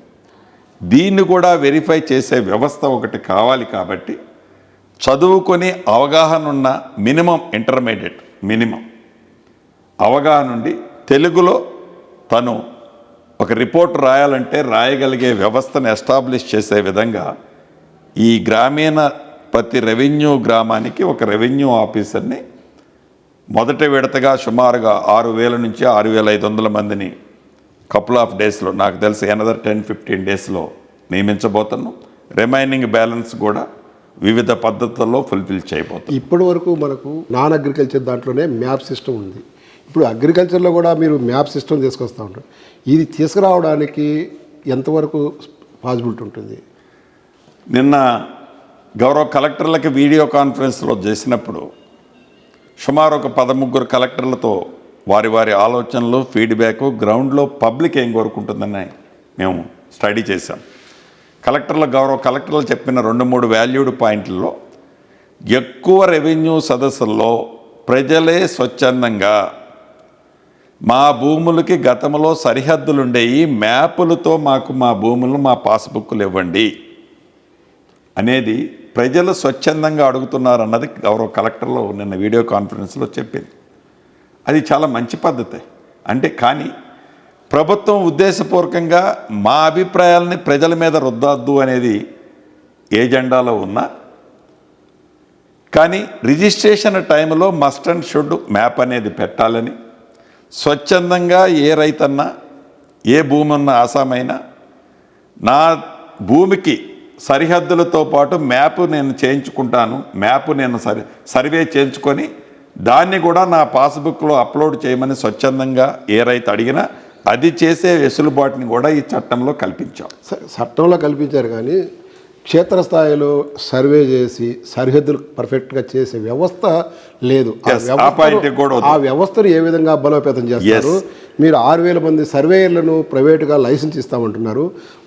దీన్ని కూడా వెరిఫై చేసే వ్యవస్థ ఒకటి కావాలి. కాబట్టి చదువుకొని అవగాహన ఉన్న మినిమం ఇంటర్మీడియట్ అవగాహన ఉండి తెలుగులో తను ఒక రిపోర్ట్ రాయాలంటే రాయగలిగే వ్యవస్థను ఎస్టాబ్లిష్ చేసే విధంగా ఈ గ్రామీణ ప్రతి రెవెన్యూ గ్రామానికి ఒక రెవెన్యూ ఆఫీసర్ని మొదటి విడతగా సుమారుగా 6,000 నుంచి 6,500 మందిని కపుల్ ఆఫ్ డేస్లో, నాకు తెలిసి అనదర్ 10-15 డేస్లో నియమించబోతున్నాం. రిమైనింగ్ బ్యాలెన్స్ కూడా వివిధ పద్ధతుల్లో ఫుల్ఫిల్ చేయబోతుంది. ఇప్పటి వరకు మనకు నాన్ అగ్రికల్చర్ దాంట్లోనే మ్యాప్ సిస్టమ్ ఉంది. ఇప్పుడు అగ్రికల్చర్లో కూడా మీరు మ్యాప్ సిస్టమ్ తీసుకొస్తూ ఉంటారు. ఇది తీసుకురావడానికి ఎంతవరకు పాసిబిలిటీ ఉంటుంది? నిన్న గౌరవ కలెక్టర్లకి వీడియో కాన్ఫరెన్స్లో చేసినప్పుడు సుమారు ఒక 13 కలెక్టర్లతో వారి వారి ఆలోచనలు, ఫీడ్బ్యాక్, గ్రౌండ్లో పబ్లిక్ ఏం కోరుకుంటుందని మేము స్టడీ చేశాం. గౌరవ కలెక్టర్లు చెప్పిన 2-3 వాల్యూడ్ పాయింట్లలో ఎక్కువ రెవెన్యూ సదస్సుల్లో ప్రజలే స్వచ్ఛందంగా మా భూములకి గతంలో సరిహద్దులు ఉండేవి, మ్యాపులతో మాకు మా భూములు, మా పాస్బుక్లు ఇవ్వండి అనేది ప్రజలు స్వచ్ఛందంగా అడుగుతున్నారన్నది గౌరవ కలెక్టర్లో నిన్న వీడియో కాన్ఫరెన్స్లో చెప్పింది. అది చాలా మంచి పద్ధతి. అంటే కానీ ప్రభుత్వం ఉద్దేశపూర్వకంగా మా అభిప్రాయాలని ప్రజల మీద రుద్దొద్దు అనేది ఏజెండాలో ఉన్నా, కానీ రిజిస్ట్రేషన్ టైంలో మస్ట్ అండ్ షుడ్ మ్యాప్ అనేది పెట్టాలని, స్వచ్ఛందంగా ఏ రైతన్నా ఏ భూమి ఉన్న ఆసామైనా నా భూమికి సరిహద్దులతో పాటు మ్యాప్ నేను చేయించుకుంటాను, మ్యాప్ నేను సర్వే చేయించుకొని దాన్ని కూడా నా పాస్బుక్లో అప్లోడ్ చేయమని స్వచ్ఛందంగా ఏ రైతు అడిగినా అది చేసే వెసులుబాటుని కూడా ఈ చట్టంలో కల్పించాం. చట్టంలో కల్పించారు కానీ క్షేత్రస్థాయిలో సర్వే చేసి సరిహద్దులు పర్ఫెక్ట్గా చేసే వ్యవస్థ లేదు. ఆ వ్యవస్థను ఏ విధంగా బలోపేతం చేస్తారు? మీరు 6,000 మంది సర్వేయర్లను ప్రైవేటుగా లైసెన్స్ ఇస్తామంటున్నారు.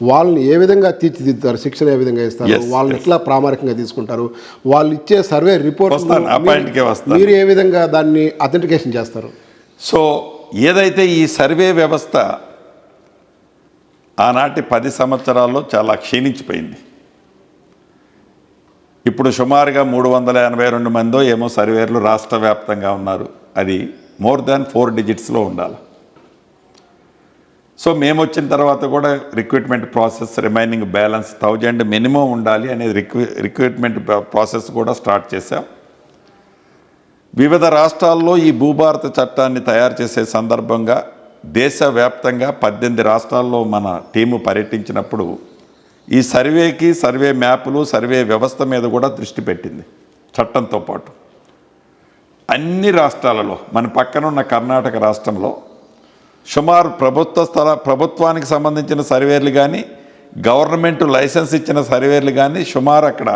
వాళ్ళని ఏ విధంగా తీర్చిదిద్దుతారు? శిక్షణ ఏ విధంగా ఇస్తారు? వాళ్ళని ఎట్లా ప్రామాణికంగా తీసుకుంటారు? వాళ్ళు ఇచ్చే సర్వే రిపోర్ట్ మీరు ఏ విధంగా దాన్ని అథెంటికేషన్ చేస్తారు? సో ఏదైతే ఈ సర్వే వ్యవస్థ ఆనాటి 10 సంవత్సరాల్లో చాలా క్షీణించిపోయింది. ఇప్పుడు సుమారుగా 382 మందో ఏమో సర్వేర్లు రాష్ట్ర వ్యాప్తంగా ఉన్నారు. అది మోర్ దాన్ 4 డిజిట్స్లో ఉండాలి. సో మేము వచ్చిన తర్వాత కూడా recruitment process remaining balance 1000 minimum ఉండాలి అనేది రిక్రూట్మెంట్ ప్రాసెస్ కూడా స్టార్ట్ చేశాం. వివిధ రాష్ట్రాల్లో ఈ భూభారత చట్టాన్ని తయారు చేసే సందర్భంగా దేశవ్యాప్తంగా 18 రాష్ట్రాల్లో మన టీము పర్యటించినప్పుడు ఈ సర్వేకి, సర్వే మ్యాపులు, సర్వే వ్యవస్థ మీద కూడా దృష్టి పెట్టింది చట్టంతో పాటు. అన్ని రాష్ట్రాలలో మన పక్కనున్న కర్ణాటక రాష్ట్రంలో సుమారు ప్రభుత్వానికి సంబంధించిన సర్వేలు కానీ, గవర్నమెంట్ లైసెన్స్ ఇచ్చిన సర్వేలు కానీ సుమారు అక్కడ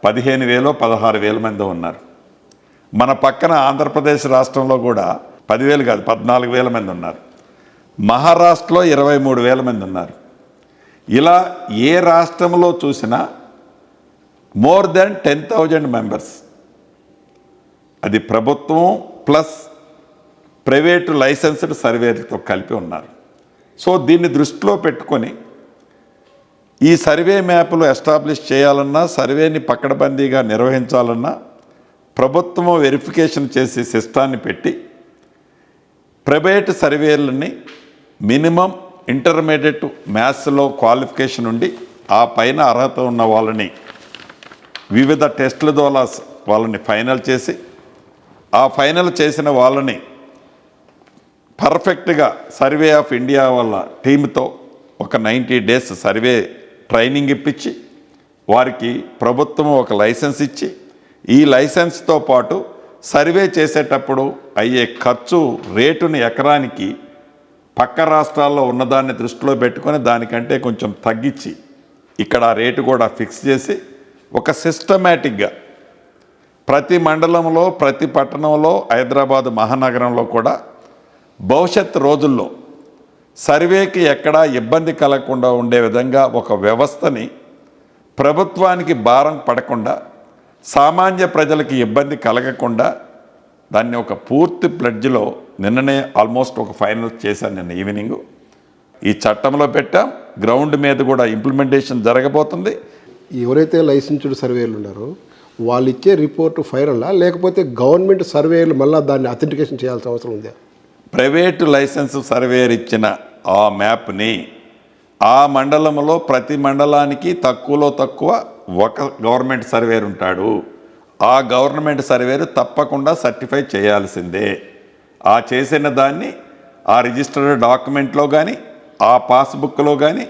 15,000 16,000 మంది ఉన్నారు. మన పక్కన ఆంధ్రప్రదేశ్ రాష్ట్రంలో కూడా 10,000 కాదు 14,000 మంది ఉన్నారు. మహారాష్ట్రలో 23,000 మంది ఉన్నారు. ఇలా ఏ రాష్ట్రంలో చూసినా మోర్ దెన్ 10,000 మెంబర్స్, అది ప్రభుత్వం ప్లస్ ప్రైవేటు లైసెన్స్డ్ సర్వేలతో కలిపి ఉన్నారు. సో దీన్ని దృష్టిలో పెట్టుకొని ఈ సర్వే మ్యాప్లు ఎస్టాబ్లిష్ చేయాలన్నా, సర్వేని పకడ్బందీగా నిర్వహించాలన్నా ప్రభుత్వం వెరిఫికేషన్ చేసి సిస్టాన్ని పెట్టి ప్రైవేటు సర్వేలని మినిమం ఇంటర్మీడియట్ మ్యాథ్స్లో క్వాలిఫికేషన్ ఉండి ఆ పైన అర్హత ఉన్న వాళ్ళని వివిధ టెస్టుల ద్వారా వాళ్ళని ఫైనల్ చేసి ఆ ఫైనల్ చేసిన వాళ్ళని పర్ఫెక్ట్గా సర్వే ఆఫ్ ఇండియా వాళ్ళ టీంతో ఒక 90 days సర్వే ట్రైనింగ్ ఇప్పించి వారికి ప్రభుత్వం ఒక లైసెన్స్ ఇచ్చి ఈ లైసెన్స్తో పాటు సర్వే చేసేటప్పుడు అయ్యే ఖర్చు రేటుని ఎకరానికి పక్క రాష్ట్రాల్లో ఉన్నదాన్ని దృష్టిలో పెట్టుకొని దానికంటే కొంచెం తగ్గించి ఇక్కడ ఆ రేటు కూడా ఫిక్స్ చేసి ఒక సిస్టమేటిక్గా ప్రతి మండలంలో, ప్రతి పట్టణంలో, హైదరాబాద్ మహానగరంలో కూడా భవిష్యత్ రోజుల్లో సర్వేకి ఎక్కడా ఇబ్బంది కలగకుండా ఉండే విధంగా ఒక వ్యవస్థని ప్రభుత్వానికి భారం పడకుండా, సామాన్య ప్రజలకి ఇబ్బంది కలగకుండా దాన్ని ఒక పూర్తి ప్లెడ్జ్లో నిన్ననే ఆల్మోస్ట్ ఒక ఫైనల్ చేశాను. నిన్న ఈవినింగ్ ఈ చట్టంలో పెట్టాం. గ్రౌండ్ మీద కూడా ఇంప్లిమెంటేషన్ జరగబోతుంది. ఎవరైతే లైసెన్స్డ్ సర్వేలు ఉన్నారో వాళ్ళు ఇచ్చే రిపోర్టు ఫైనలా, లేకపోతే గవర్నమెంట్ సర్వేలు మళ్ళీ దాన్ని అథెంటికేషన్ చేయాల్సిన అవసరం ఉందా? ప్రైవేటు లైసెన్స్ సర్వేయర్ ఇచ్చిన ఆ మ్యాప్ని ఆ మండలంలో ప్రతి మండలానికి తక్కువలో తక్కువ ఒక గవర్నమెంట్ సర్వేయర్ ఉంటాడు. ఆ గవర్నమెంట్ సర్వేయర్ తప్పకుండా సర్టిఫై చేయాల్సిందే. ఆ చేసిన దాన్ని ఆ రిజిస్టర్డ్ డాక్యుమెంట్లో కానీ, ఆ పాస్బుక్లో కానీ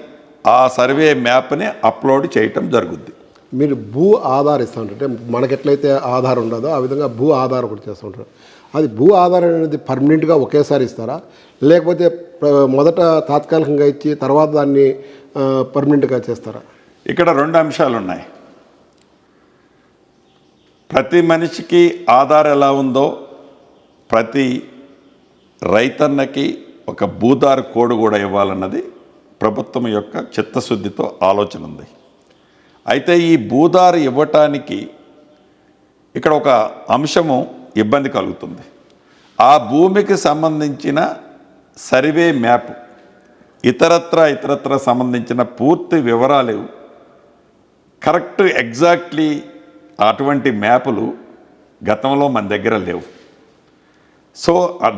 ఆ సర్వే మ్యాప్ని అప్లోడ్ చేయటం జరుగుద్ది. మీరు భూ ఆధార్ ఇస్తూ ఉంటారు, మనకి ఎట్లయితే ఆధార్ ఉండదో ఆ విధంగా భూ ఆధార్ కూడా చేస్తూ ఉంటారు. అది భూ ఆధార్ అనేది పర్మనెంట్గా ఒకేసారి ఇస్తారా, లేకపోతే మొదట తాత్కాలికంగా ఇచ్చి తర్వాత దాన్ని పర్మనెంట్గా చేస్తారా? ఇక్కడ 2 అంశాలు ఉన్నాయి. ప్రతి మనిషికి ఆధార్ ఎలా ఉందో ప్రతి రైతన్నకి ఒక భూదారు కోడ్ కూడా ఇవ్వాలన్నది ప్రభుత్వం యొక్క చిత్తశుద్ధితో ఆలోచన ఉంది. అయితే ఈ భూదారు ఇవ్వటానికి ఇక్కడ ఒక అంశము ఇబ్బంది కలుగుతుంది. ఆ భూమికి సంబంధించిన సర్వే మ్యాప్ ఇతరత్ర సంబంధించిన పూర్తి వివరాలు కరెక్ట్ ఎగ్జాక్ట్లీ అటువంటి మ్యాపులు గతంలో మన దగ్గర లేవు. సో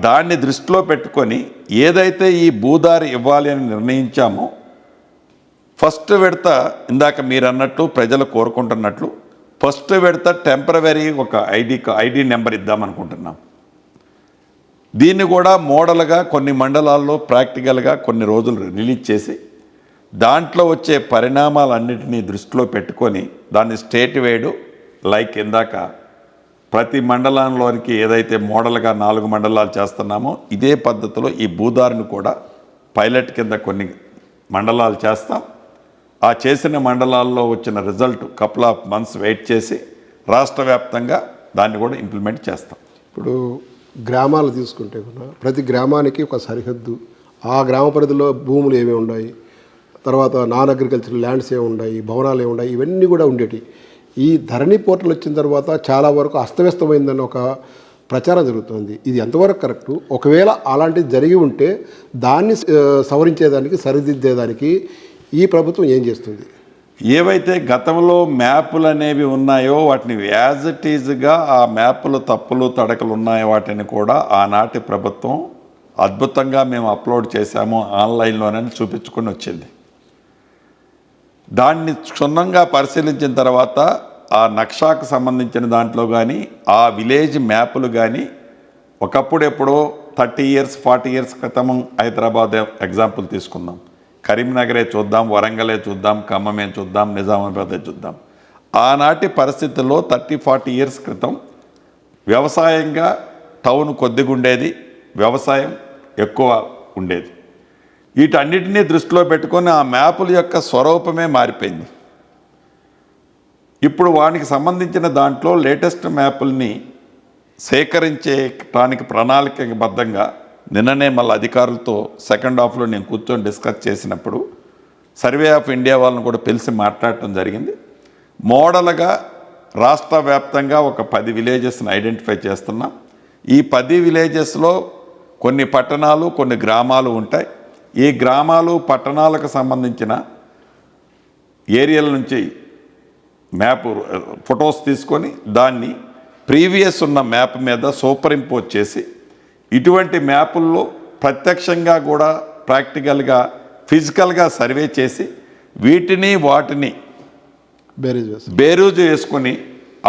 దాన్ని దృష్టిలో పెట్టుకొని ఏదైతే ఈ భూదారి ఇవ్వాలి అని నిర్ణయించామో ఫస్ట్ విడత ఇందాక మీరు అన్నట్టు ప్రజలు కోరుకుంటున్నట్లు ఫస్ట్ విడత టెంపరవరీ ఒక ఐడి నెంబర్ ఇద్దామనుకుంటున్నాం. దీన్ని కూడా మోడల్గా కొన్ని మండలాల్లో ప్రాక్టికల్గా కొన్ని రోజులు రిలీజ్ చేసి దాంట్లో వచ్చే పరిణామాలన్నింటినీ దృష్టిలో పెట్టుకొని దాన్ని స్టేట్ వైడ్ లైక్ ఇందాక ప్రతి మండలంలోనికి ఏదైతే మోడల్గా 4 మండలాలు చేస్తున్నామో ఇదే పద్ధతిలో ఈ భూదారిని కూడా పైలట్ కింద కొన్ని మండలాలు చేస్తాం. ఆ చేసిన మండలాల్లో వచ్చిన result couple of months wait చేసి రాష్ట్ర వ్యాప్తంగా దాన్ని కూడా ఇంప్లిమెంట్ చేస్తాం. ఇప్పుడు గ్రామాలు తీసుకుంటే కూడా ప్రతి గ్రామానికి ఒక సరిహద్దు, ఆ గ్రామ పరిధిలో భూములు ఏమేమి ఉన్నాయి, తర్వాత నాన్ అగ్రికల్చర్ ల్యాండ్స్ ఏమి ఉన్నాయి, భవనాలు ఏమి ఉన్నాయి, ఇవన్నీ కూడా ఉండేవి. ఈ ధరణి పోర్టల్ వచ్చిన తర్వాత చాలా వరకు అస్తవ్యస్తమైందని ఒక ప్రచారం జరుగుతుంది. ఇది ఎంతవరకు కరెక్టు? ఒకవేళ అలాంటిది జరిగి ఉంటే దాన్ని సవరించేదానికి, సరిదిద్దేదానికి ఈ ప్రభుత్వం ఏం చేస్తుంది? ఏవైతే గతంలో మ్యాపులు అనేవి ఉన్నాయో వాటిని యాజ్ ఇట్ ఈజ్గా ఆ మ్యాపులు తప్పులు తడకలు ఉన్నాయో వాటిని కూడా ఆనాటి ప్రభుత్వం అద్భుతంగా మేము అప్లోడ్ చేశాము ఆన్లైన్లోనని చూపించుకొని వచ్చింది. దాన్ని క్షుణ్ణంగా పరిశీలించిన తర్వాత ఆ నక్షాకు సంబంధించిన దాంట్లో కానీ ఆ విలేజ్ మ్యాపులు కానీ ఒకప్పుడు ఎప్పుడో 30 years 40 years క్రితం హైదరాబాద్ ఎగ్జాంపుల్ తీసుకుందాం, కరీంనగరే చూద్దాం, వరంగలే చూద్దాం, ఖమ్మమే చూద్దాం, నిజామాబాదే చూద్దాం. ఆనాటి పరిస్థితుల్లో 30-40 years క్రితం వ్యవసాయంగా టౌన్ కొద్దిగా ఉండేది, వ్యవసాయం ఎక్కువ ఉండేది. వీటన్నిటినీ దృష్టిలో పెట్టుకొని ఆ మ్యాపుల యొక్క స్వరూపమే మారిపోయింది. ఇప్పుడు వానికి సంబంధించిన దాంట్లో లేటెస్ట్ మ్యాపుల్ని సేకరించేటానికి ప్రణాళికబద్ధంగా నిన్ననే మళ్ళీ అధికారులతో సెకండ్ హాఫ్లో నేను కూర్చొని డిస్కస్ చేసినప్పుడు సర్వే ఆఫ్ ఇండియా వాళ్ళని కూడా పిలిచి మాట్లాడటం జరిగింది. మోడల్గా రాష్ట్ర వ్యాప్తంగా ఒక 10 విలేజెస్ని ఐడెంటిఫై చేస్తున్నాం. ఈ 10 విలేజెస్లో కొన్ని పట్టణాలు, కొన్ని గ్రామాలు ఉంటాయి. ఈ గ్రామాలు పట్టణాలకు సంబంధించిన ఏరియాల నుంచి మ్యాప్ ఫొటోస్ తీసుకొని దాన్ని ప్రీవియస్ ఉన్న మ్యాప్ మీద సూపర్ ఇంపోజ్ చేసి ఇటువంటి మ్యాపుల్లో ప్రత్యక్షంగా కూడా ప్రాక్టికల్గా ఫిజికల్గా సర్వే చేసి వాటిని బేరీజు వేసుకొని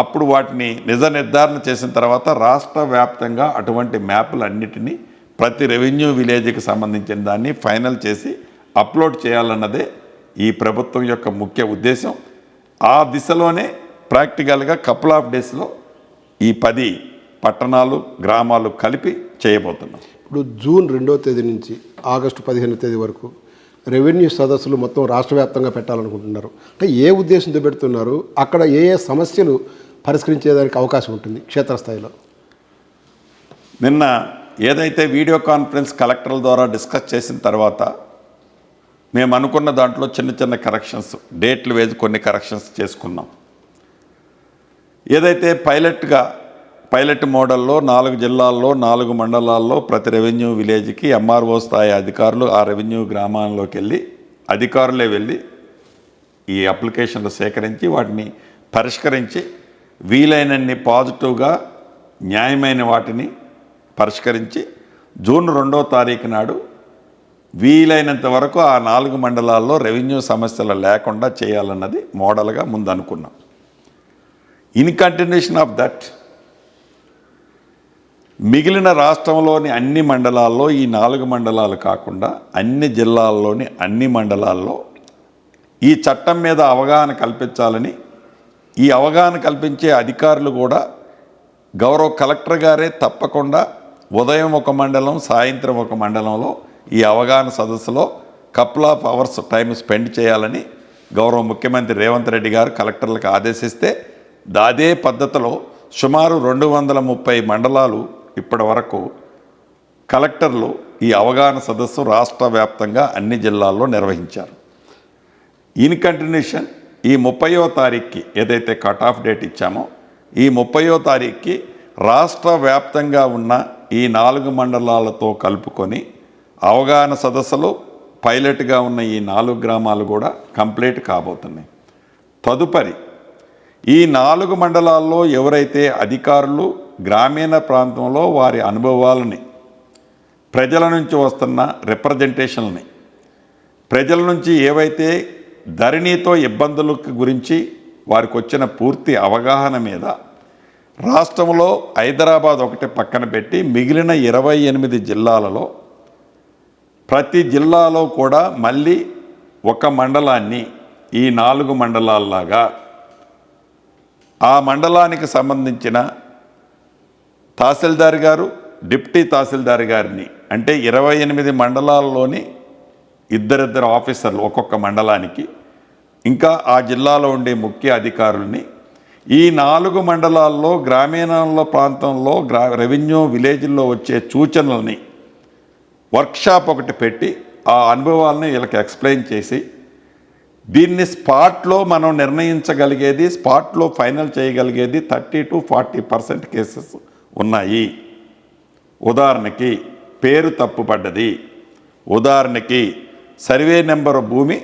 అప్పుడు వాటిని నిజ నిర్ధారణ చేసిన తర్వాత రాష్ట్ర వ్యాప్తంగా అటువంటి మ్యాపులన్నిటినీ ప్రతి రెవెన్యూ విలేజ్కి సంబంధించిన దాన్ని ఫైనల్ చేసి అప్లోడ్ చేయాలన్నదే ఈ ప్రభుత్వం యొక్క ముఖ్య ఉద్దేశం. ఆ దిశలోనే ప్రాక్టికల్గా కపుల్ ఆఫ్ డేస్లో ఈ 10 పట్టణాలు, గ్రామాలు కలిపి చేయబోతున్నాం. ఇప్పుడు జూన్ 2వ తేదీ నుంచి ఆగస్టు 15వ తేదీ వరకు రెవెన్యూ సదస్సులు మొత్తం రాష్ట్ర వ్యాప్తంగా పెట్టాలనుకుంటున్నారు. అంటే ఏ ఉద్దేశంతో పెడుతున్నారు? అక్కడ ఏ సమస్యలు పరిష్కరించేదానికి అవకాశం ఉంటుంది క్షేత్రస్థాయిలో? నిన్న ఏదైతే వీడియో కాన్ఫరెన్స్ కలెక్టర్ల ద్వారా డిస్కస్ చేసిన తర్వాత మేము అనుకున్న దాంట్లో చిన్న చిన్న కరెక్షన్స్, డేట్లు వేసి కొన్ని కరెక్షన్స్ చేసుకున్నాం. ఏదైతే పైలట్ మోడల్లో 4 జిల్లాల్లో 4 మండలాల్లో ప్రతి రెవెన్యూ విలేజ్కి ఎంఆర్ఓ స్థాయి అధికారులు ఆ రెవెన్యూ గ్రామాల్లోకి వెళ్ళి అధికారులే వెళ్ళి ఈ అప్లికేషన్లు సేకరించి వాటిని పరిష్కరించి వీలైనన్ని పాజిటివ్గా న్యాయమైన వాటిని పరిష్కరించి జూన్ 2వ తారీఖు నాడు వీలైనంత వరకు ఆ 4 మండలాల్లో రెవెన్యూ సమస్యలు లేకుండా చేయాలన్నది మోడల్గా ముందు అనుకున్నాం. ఇన్ కంటిన్యూషన్ ఆఫ్ దట్ మిగిలిన రాష్ట్రంలోని అన్ని మండలాల్లో ఈ 4 మండలాలు కాకుండా అన్ని జిల్లాల్లోని అన్ని మండలాల్లో ఈ చట్టం మీద అవగాహన కల్పించాలని, ఈ అవగాహన కల్పించే అధికారులు కూడా గౌరవ కలెక్టర్ గారే తప్పకుండా ఉదయం ఒక మండలం, సాయంత్రం ఒక మండలంలో ఈ అవగాహన సదస్సులో couple of hours time spend చేయాలని గౌరవ ముఖ్యమంత్రి రేవంత్ రెడ్డి గారు కలెక్టర్లకు ఆదేశిస్తే అదే పద్ధతిలో సుమారు 230 మండలాలు ఇప్పటి వరకు కలెక్టర్లు ఈ అవగాహన సదస్సు రాష్ట్ర వ్యాప్తంగా అన్ని జిల్లాల్లో నిర్వహించారు. ఇన్ కంటిన్యూషన్ ఈ 30వ తారీఖుకి ఏదైతే కట్ ఆఫ్ డేట్ ఇచ్చామో ఈ 30వ తారీఖుకి రాష్ట్ర వ్యాప్తంగా ఉన్న ఈ 4 మండలాలతో కలుపుకొని అవగాహన సదస్సులు పైలట్గా ఉన్న ఈ 4 గ్రామాలు కూడా కంప్లీట్ కాబోతున్నాయి. తదుపరి ఈ 4 మండలాల్లో ఎవరైతే అధికారులు గ్రామీణ ప్రాంతంలో వారి అనుభవాలని, ప్రజల నుంచి వస్తున్న రిప్రజెంటేషన్ని, ప్రజల నుంచి ఏవైతే ధరణితో ఇబ్బందుల గురించి వారికి వచ్చిన పూర్తి అవగాహన మీద రాష్ట్రంలో హైదరాబాద్ ఒకటి పక్కన పెట్టి మిగిలిన 28 జిల్లాలలో ప్రతి జిల్లాలో కూడా మళ్ళీ ఒక మండలాన్ని ఈ 4 మండలాల్లాగా ఆ మండలానికి సంబంధించిన తహసీల్దార్ గారు, డిప్యూటీ తహసీల్దార్ గారిని, అంటే 28 మండలాల్లోని ఇద్దరిద్దరు ఆఫీసర్లు ఒక్కొక్క మండలానికి, ఇంకా ఆ జిల్లాలో ఉండే ముఖ్య అధికారుల్ని ఈ 4 మండలాల్లో గ్రామీణ ప్రాంతంలో రెవెన్యూ విలేజ్ల్లో వచ్చే సూచనల్ని వర్క్షాప్ ఒకటి పెట్టి ఆ అనుభవాలను వీళ్ళకి ఎక్స్ప్లెయిన్ చేసి దీన్ని స్పాట్లో మనం నిర్ణయించగలిగేది, స్పాట్లో ఫైనల్ చేయగలిగేది 30 to 40% కేసెస్ ఉన్నాయి. ఉదాహరణకి పేరు తప్పుపడ్డది, ఉదాహరణకి సర్వే నెంబర్ భూమి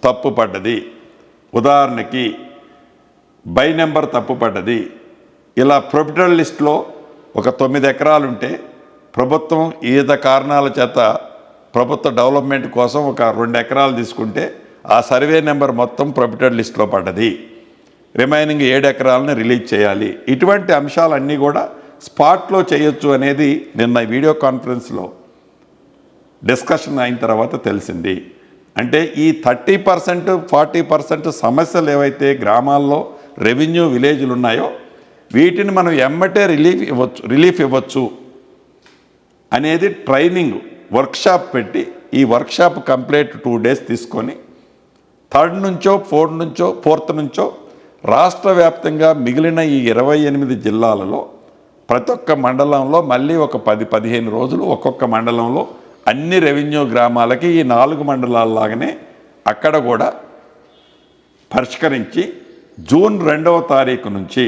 తప్పుపడ్డది, ఉదాహరణకి బై నెంబర్ తప్పుపడ్డది. ఇలా ప్రొఫిటల్ లిస్ట్లో ఒక 9 ఎకరాలు ఉంటే ప్రభుత్వం వివిధ కారణాల చేత ప్రభుత్వ డెవలప్మెంట్ కోసం ఒక 2 ఎకరాలు తీసుకుంటే ఆ సర్వే నెంబర్ మొత్తం ప్రొఫిటల్ లిస్ట్లో పడ్డది, రిమైనింగ్ 7 ఎకరాలను రిలీజ్ చేయాలి. ఇటువంటి అంశాలన్నీ కూడా స్పాట్లో చేయొచ్చు అనేది నిన్న వీడియో కాన్ఫరెన్స్లో డిస్కషన్ అయిన తర్వాత తెలిసింది. అంటే ఈ 30% 40% సమస్యలు ఏవైతే గ్రామాల్లో రెవెన్యూ విలేజ్లు ఉన్నాయో వీటిని మనం ఎమ్మటే రిలీఫ్ ఇవ్వచ్చు అనేది ట్రైనింగ్ వర్క్షాప్ పెట్టి, ఈ వర్క్షాప్ కంప్లీట్ 2 days తీసుకొని 3rd నుంచో 4th నుంచో రాష్ట్ర వ్యాప్తంగా మిగిలిన ఈ 28 జిల్లాలలో ప్రతి ఒక్క మండలంలో మళ్ళీ ఒక 10-15 రోజులు ఒక్కొక్క మండలంలో అన్ని రెవెన్యూ గ్రామాలకి ఈ 4 మండలాల్లాగానే అక్కడ కూడా పరిష్కరించి జూన్ 2వ తారీఖు నుంచి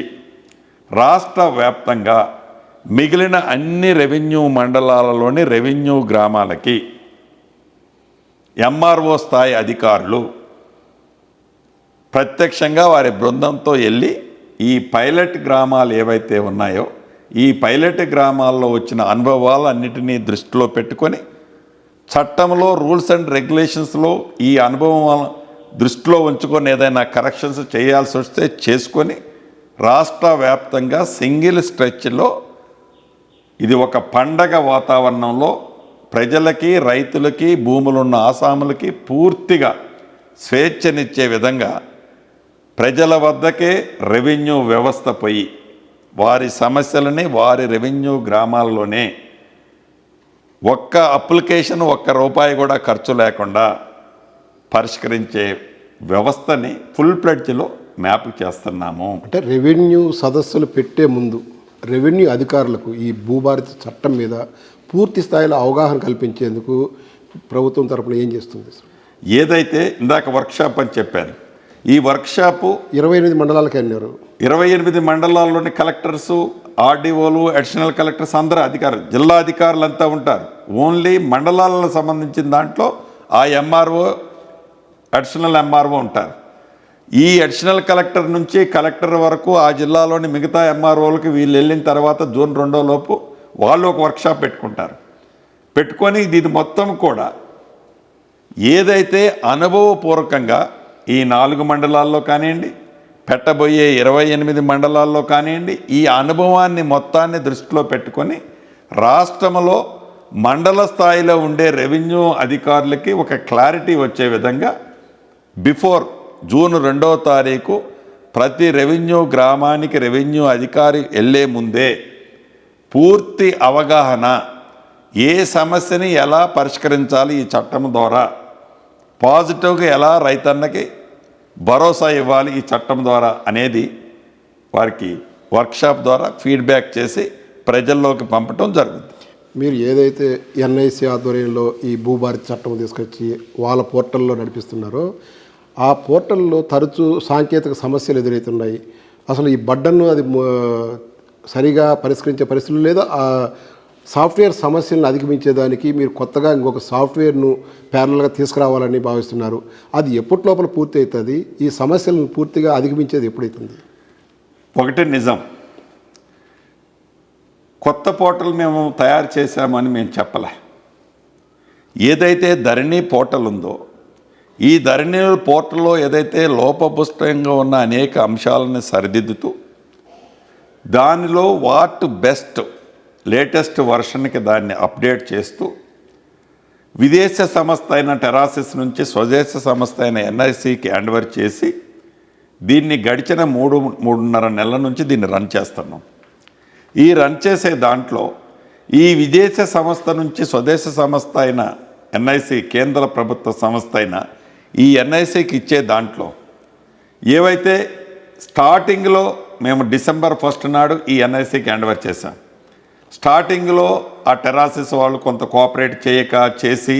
రాష్ట్ర వ్యాప్తంగా మిగిలిన అన్ని రెవెన్యూ మండలాలలోని రెవెన్యూ గ్రామాలకి ఎంఆర్ఓ స్థాయి అధికారులు ప్రత్యక్షంగా వారి బృందంతో వెళ్ళి ఈ పైలట్ గ్రామాలు ఏవైతే ఉన్నాయో ఈ పైలట్ గ్రామాల్లో వచ్చిన అనుభవాలన్నిటినీ దృష్టిలో పెట్టుకొని చట్టంలో రూల్స్ అండ్ రెగ్యులేషన్స్లో ఈ అనుభవం దృష్టిలో ఉంచుకొని ఏదైనా కరెక్షన్స్ చేయాల్సి వస్తే చేసుకొని రాష్ట్ర వ్యాప్తంగా సింగిల్ స్ట్రెచ్లో ఇది ఒక పండగ వాతావరణంలో ప్రజలకి, రైతులకి, భూములున్న ఆసాములకి పూర్తిగా స్వేచ్ఛనిచ్చే విధంగా ప్రజల వద్దకే రెవెన్యూ వ్యవస్థ పోయి వారి సమస్యలని వారి రెవెన్యూ గ్రామాల్లోనే ఒక్క అప్లికేషన్ ₹1 కూడా ఖర్చు లేకుండా పరిష్కరించే వ్యవస్థని ఫుల్ ప్లెడ్జ్లో మ్యాప్ చేస్తున్నాము. అంటే రెవెన్యూ సదస్సులు పెట్టే ముందు రెవెన్యూ అధికారులకు ఈ భూభారతి చట్టం మీద పూర్తి స్థాయిలో అవగాహన కల్పించేందుకు ప్రభుత్వం తరపున ఏం చేస్తుంది? ఏదైతే ఇందాక వర్క్షాప్ అని చెప్పాను, ఈ వర్క్షాపు 28 మండలాలకి అన్నారు. 28 మండలాల్లోని కలెక్టర్సు, ఆర్డీఓలు, అడిషనల్ కలెక్టర్స్ అందరూ అధికారులు, జిల్లా అధికారులు అంతా ఉంటారు. ఓన్లీ మండలాలకు సంబంధించిన దాంట్లో ఆ ఎంఆర్ఓ, అడిషనల్ ఎంఆర్ఓ ఉంటారు. ఈ అడిషనల్ కలెక్టర్ నుంచి కలెక్టర్ వరకు ఆ జిల్లాలోని మిగతా ఎంఆర్ఓలకి వీళ్ళు వెళ్ళిన తర్వాత జూన్ 2 లోపు వాళ్ళు ఒక వర్క్షాప్ పెట్టుకుంటారు. పెట్టుకొని ఇది మొత్తం కూడా ఏదైతే అనుభవపూర్వకంగా ఈ 4 మండలాల్లో కానివ్వండి, పెట్టబోయే 28 మండలాల్లో కానివ్వండి, ఈ అనుభవాన్ని మొత్తాన్ని దృష్టిలో పెట్టుకొని రాష్ట్రంలో మండల స్థాయిలో ఉండే రెవెన్యూ అధికారులకి ఒక క్లారిటీ వచ్చే విధంగా బిఫోర్ జూన్ 2వ తారీఖు ప్రతి రెవెన్యూ గ్రామానికి రెవెన్యూ అధికారి వెళ్ళే ముందే పూర్తి అవగాహన, ఏ సమస్యని ఎలా పరిష్కరించాలి ఈ చట్టం ద్వారా, పాజిటివ్గా ఎలా రైతన్నకి భరోసా ఇవ్వాలి ఈ చట్టం ద్వారా అనేది వారికి వర్క్షాప్ ద్వారా ఫీడ్బ్యాక్ చేసి ప్రజల్లోకి పంపటం జరుగుతుంది. మీరు ఏదైతే ఎన్ఐసి ఆధ్వర్యంలో ఈ భూభారతి చట్టం తీసుకొచ్చి వాళ్ళ పోర్టల్లో నడిపిస్తున్నారో ఆ పోర్టల్లో తరచూ సాంకేతిక సమస్యలు ఎదురవుతున్నాయి. అసలు ఈ బడ్డను అది సరిగా పరిష్కరించే పరిస్థితులు లేదా ఆ సాఫ్ట్వేర్ సమస్యలను అధిగమించేదానికి మీరు కొత్తగా ఇంకొక సాఫ్ట్వేర్ను ప్యారల్గా తీసుకురావాలని భావిస్తున్నారు. అది ఎప్పటి లోపల పూర్తి అవుతుంది? ఈ సమస్యలను పూర్తిగా అధిగమించేది ఎప్పుడైతుంది? ఒకటి నిజం, కొత్త పోర్టల్ మేము తయారు చేశామని మేము చెప్పలే. ఏదైతే ధరణి పోర్టల్ ఉందో ఈ ధరణి పోర్టల్లో ఏదైతే లోపభూయిష్టంగా ఉన్న అనేక అంశాలను సరిదిద్దుతూ దానిలో వాట్ బెస్ట్ లేటెస్ట్ వర్షన్కి దాన్ని అప్డేట్ చేస్తూ విదేశ సంస్థ అయిన టెరాసిస్ నుంచి స్వదేశ సంస్థ అయిన ఎన్ఐసికి హ్యాండ్ ఓవర్ చేసి దీన్ని గడిచిన 3.5 నెలల నుంచి దీన్ని రన్ చేస్తున్నాం. ఈ రన్ చేసే దాంట్లో ఈ విదేశ సంస్థ నుంచి స్వదేశ సంస్థ అయిన ఎన్ఐసి కేంద్ర ప్రభుత్వ సంస్థ అయిన ఈ ఎన్ఐసికి ఇచ్చే దాంట్లో ఏవైతే స్టార్టింగ్లో మేము December 1 నాడు ఈ ఎన్ఐసికి హ్యాండ్ ఓవర్ చేశాం. స్టార్టింగ్లో ఆ టెరాసిస్ వాళ్ళు కొంత కోఆపరేట్ చేసి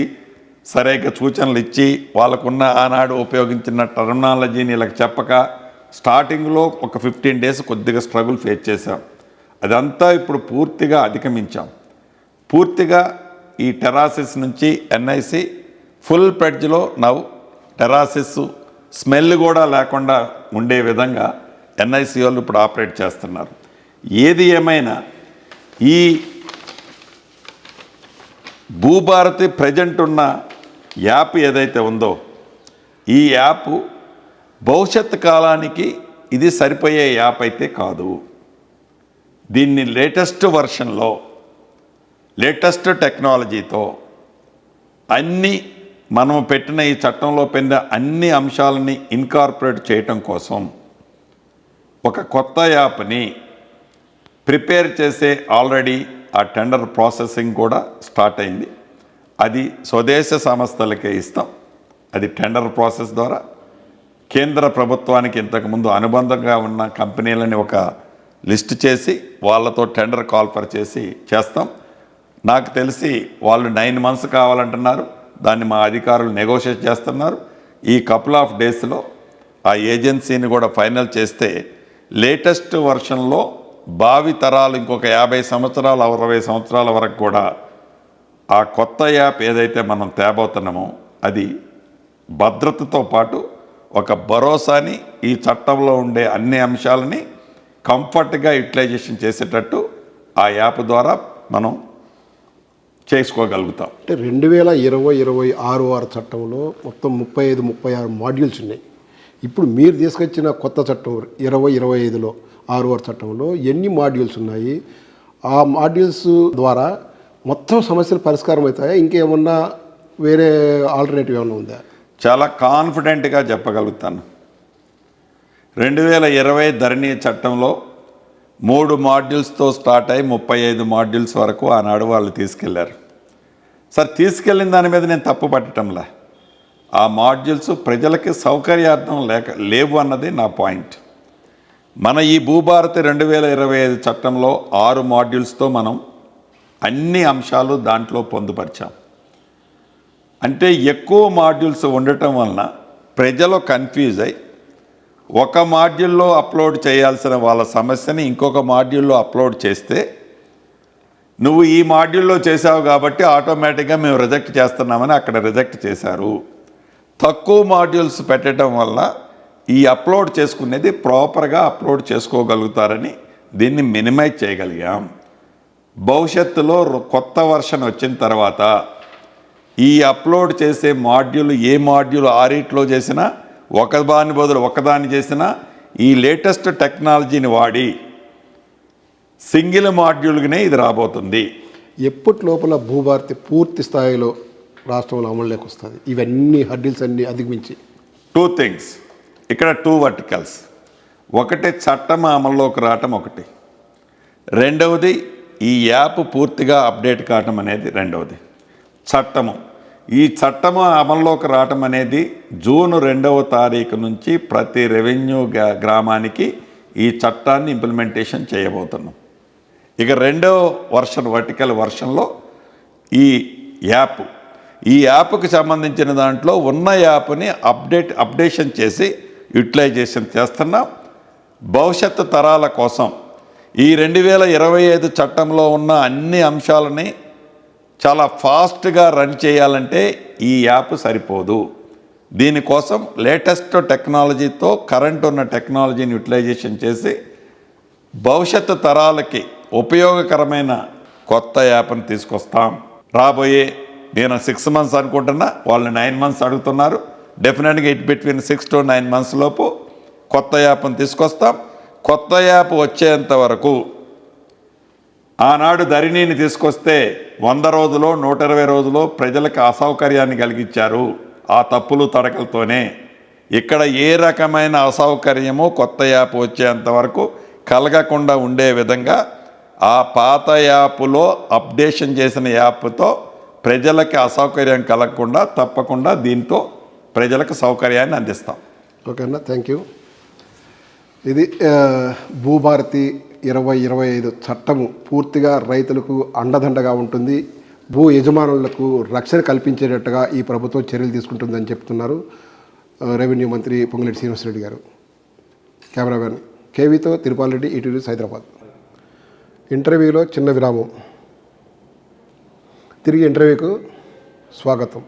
సరైన సూచనలు ఇచ్చి వాళ్ళకున్న ఆనాడు ఉపయోగించిన టర్మినాలజీని వీళ్ళకి చెప్పక స్టార్టింగ్లో ఒక 15 days కొద్దిగా స్ట్రగుల్ ఫేస్ చేశాం. అదంతా ఇప్పుడు పూర్తిగా అధిగమించాం. పూర్తిగా ఈ టెరాసిస్ నుంచి ఎన్ఐసి ఫుల్ ప్లెడ్జ్లో టెరాసిస్ స్మెల్ కూడా లేకుండా ఉండే విధంగా ఎన్ఐసి వాళ్ళు ఇప్పుడు ఆపరేట్ చేస్తున్నారు. ఏది ఏమైనా ఈ భూభారతి ప్రజెంట్ ఉన్న యాప్ ఏదైతే ఉందో ఈ యాప్ భవిష్యత్ కాలానికి ఇది సరిపోయే యాప్ అయితే కాదు. దీన్ని లేటెస్ట్ వర్షన్లో లేటెస్ట్ టెక్నాలజీతో అన్ని మనము పెట్టిన ఈ చట్టంలో పెట్టిన అన్ని అంశాలని ఇన్కార్పొరేట్ చేయటం కోసం ఒక కొత్త యాప్ని ప్రిపేర్ చేసే ఆల్రెడీ ఆ టెండర్ ప్రాసెసింగ్ కూడా స్టార్ట్ అయింది. అది స్వదేశ సంస్థలకే ఇస్తాం. అది టెండర్ ప్రాసెస్ ద్వారా కేంద్ర ప్రభుత్వానికి ఇంతకుముందు అనుబంధంగా ఉన్న కంపెనీలని ఒక లిస్ట్ చేసి వాళ్ళతో టెండర్ కాల్ఫర్ చేస్తాం. నాకు తెలిసి వాళ్ళు 9 months కావాలంటున్నారు. దాన్ని మా అధికారులు నెగోషియేట్ చేస్తున్నారు. ఈ కపుల్ ఆఫ్ డేస్లో ఆ ఏజెన్సీని కూడా ఫైనల్ చేస్తే లేటెస్ట్ వర్షన్లో భావి తరాలు ఇంకొక 50 సంవత్సరాలు 60 సంవత్సరాల వరకు కూడా ఆ కొత్త యాప్ ఏదైతే మనం తేబోతున్నామో అది భద్రతతో పాటు ఒక భరోసాని ఈ చట్టంలో ఉండే అన్ని అంశాలని కంఫర్ట్గా యూటిలైజేషన్ చేసేటట్టు ఆ యాప్ ద్వారా మనం చేసుకోగలుగుతాం. అంటే 2020-26 చట్టంలో మొత్తం 35-36 మాడ్యూల్స్ ఉన్నాయి. ఇప్పుడు మీరు తీసుకొచ్చిన కొత్త చట్టం 2025లో 6 చట్టంలో ఎన్ని మాడ్యూల్స్ ఉన్నాయి? ఆ మాడ్యూల్స్ ద్వారా మొత్తం సమస్యలు పరిష్కారం అవుతాయా? ఇంకేమన్నా వేరే ఆల్టర్నేటివ్ ఏమైనా ఉందా? చాలా కాన్ఫిడెంట్గా చెప్పగలుగుతాను. 2020 ధరణి చట్టంలో 3 మాడ్యూల్స్తో స్టార్ట్ అయ్యి 35 మాడ్యూల్స్ వరకు ఆనాడు వాళ్ళు తీసుకెళ్లారు. సార్ తీసుకెళ్ళిన దాని మీద నేను తప్పు పట్టడంలే. ఆ మాడ్యూల్స్ ప్రజలకి సౌకర్యార్థం లేవు అన్నది నా పాయింట్. మన ఈ భూభారతి 2025 చట్టంలో 6 మాడ్యూల్స్తో మనం అన్ని అంశాలు దాంట్లో పొందుపరిచాం. అంటే ఎక్కువ మాడ్యూల్స్ ఉండటం వలన ప్రజలు కన్ఫ్యూజ్ అయ్యి ఒక మాడ్యూల్లో అప్లోడ్ చేయాల్సిన వాళ్ళ సమస్యని ఇంకొక మాడ్యూల్లో అప్లోడ్ చేస్తే నువ్వు ఈ మాడ్యూల్లో చేసావు కాబట్టి ఆటోమేటిక్గా మేము రిజెక్ట్ చేస్తున్నామని అక్కడ రిజెక్ట్ చేశారు. తక్కువ మాడ్యూల్స్ పెట్టడం వల్ల ఈ అప్లోడ్ చేసుకునేది ప్రాపర్గా అప్లోడ్ చేసుకోగలుగుతారని దీన్ని మినిమైజ్ చేయగలిగాం. భవిష్యత్తులో కొత్త వర్షన్ వచ్చిన తర్వాత ఈ అప్లోడ్ చేసే మాడ్యూల్ ఏ మాడ్యూల్ 6 చేసినా ఒకదాని బదులు ఒకదాన్ని చేసినా ఈ లేటెస్ట్ టెక్నాలజీని వాడి సింగిల్ మాడ్యూల్గానే ఇది రాబోతుంది. ఎప్పటి లోపల భూభారతి పూర్తి స్థాయిలో రాష్ట్రంలో అమలులోకి వస్తుంది? ఇవన్నీ హర్డిల్స్ అన్నీ అధిగమించి 2 things ఇక్కడ 2 verticals. ఒకటి చట్టం అమల్లోకి రావటం ఒకటి, రెండవది ఈ యాప్ పూర్తిగా అప్డేట్ కావటం అనేది రెండవది. చట్టము ఈ చట్టము అమల్లోకి రావటం అనేది June 2వ తారీఖు నుంచి ప్రతి రెవెన్యూ గ్రామానికి ఈ చట్టాన్ని ఇంప్లిమెంటేషన్ చేయబోతున్నాం. ఇక 2వ వర్షన్ వర్టికల్ వర్షన్లో ఈ యాప్కి సంబంధించిన దాంట్లో ఉన్న యాప్ని అప్డేషన్ చేసి యూటిలైజేషన్ చేస్తున్నాం. భవిష్యత్తు తరాల కోసం ఈ 2025 చట్టంలో ఉన్న అన్ని అంశాలని చాలా ఫాస్ట్గా రన్ చేయాలంటే ఈ యాప్ సరిపోదు. దీనికోసం లేటెస్ట్ టెక్నాలజీతో కరెంట్ ఉన్న టెక్నాలజీని యూటిలైజేషన్ చేసి భవిష్యత్తు తరాలకి ఉపయోగకరమైన కొత్త యాప్ని తీసుకొస్తాం. రాబోయే నేను 6 months అనుకుంటున్నా, వాళ్ళు 9 months అడుగుతున్నారు. డెఫినెట్గా బిట్వీన్ 6 to 9 months లోపు కొత్త యాప్ని తీసుకొస్తాం. కొత్త యాప్ వచ్చేంత వరకు ఆనాడు ధరణిని తీసుకొస్తే 100 రోజులో 120 రోజులో ప్రజలకు అసౌకర్యాన్ని కలిగించారు ఆ తప్పులు తడకలతోనే. ఇక్కడ ఏ రకమైన అసౌకర్యము కొత్త యాప్ వచ్చేంత వరకు కలగకుండా ఉండే విధంగా ఆ పాత యాప్లో అప్డేషన్ చేసిన యాప్తో ప్రజలకి అసౌకర్యం కలగకుండా తప్పకుండా దీంతో ప్రజలకు సౌకర్యాన్ని అందిస్తాం. ఓకేనా, థ్యాంక్ యూ. ఇది భూభారతి 2025 చట్టము పూర్తిగా రైతులకు అండదండగా ఉంటుంది, భూ యజమానులకు రక్షణ కల్పించేటట్టుగా ఈ ప్రభుత్వం చర్యలు తీసుకుంటుందని చెప్తున్నారు రెవెన్యూ మంత్రి పొంగులేటి శ్రీనివాసరెడ్డి గారు. కెమెరామెన్ కేవీతో తిరుపాల్ రెడ్డి, ఈటీవీ హైదరాబాద్. ఇంటర్వ్యూలో చిన్న విరామం. తిరిగి ఇంటర్వ్యూకు స్వాగతం.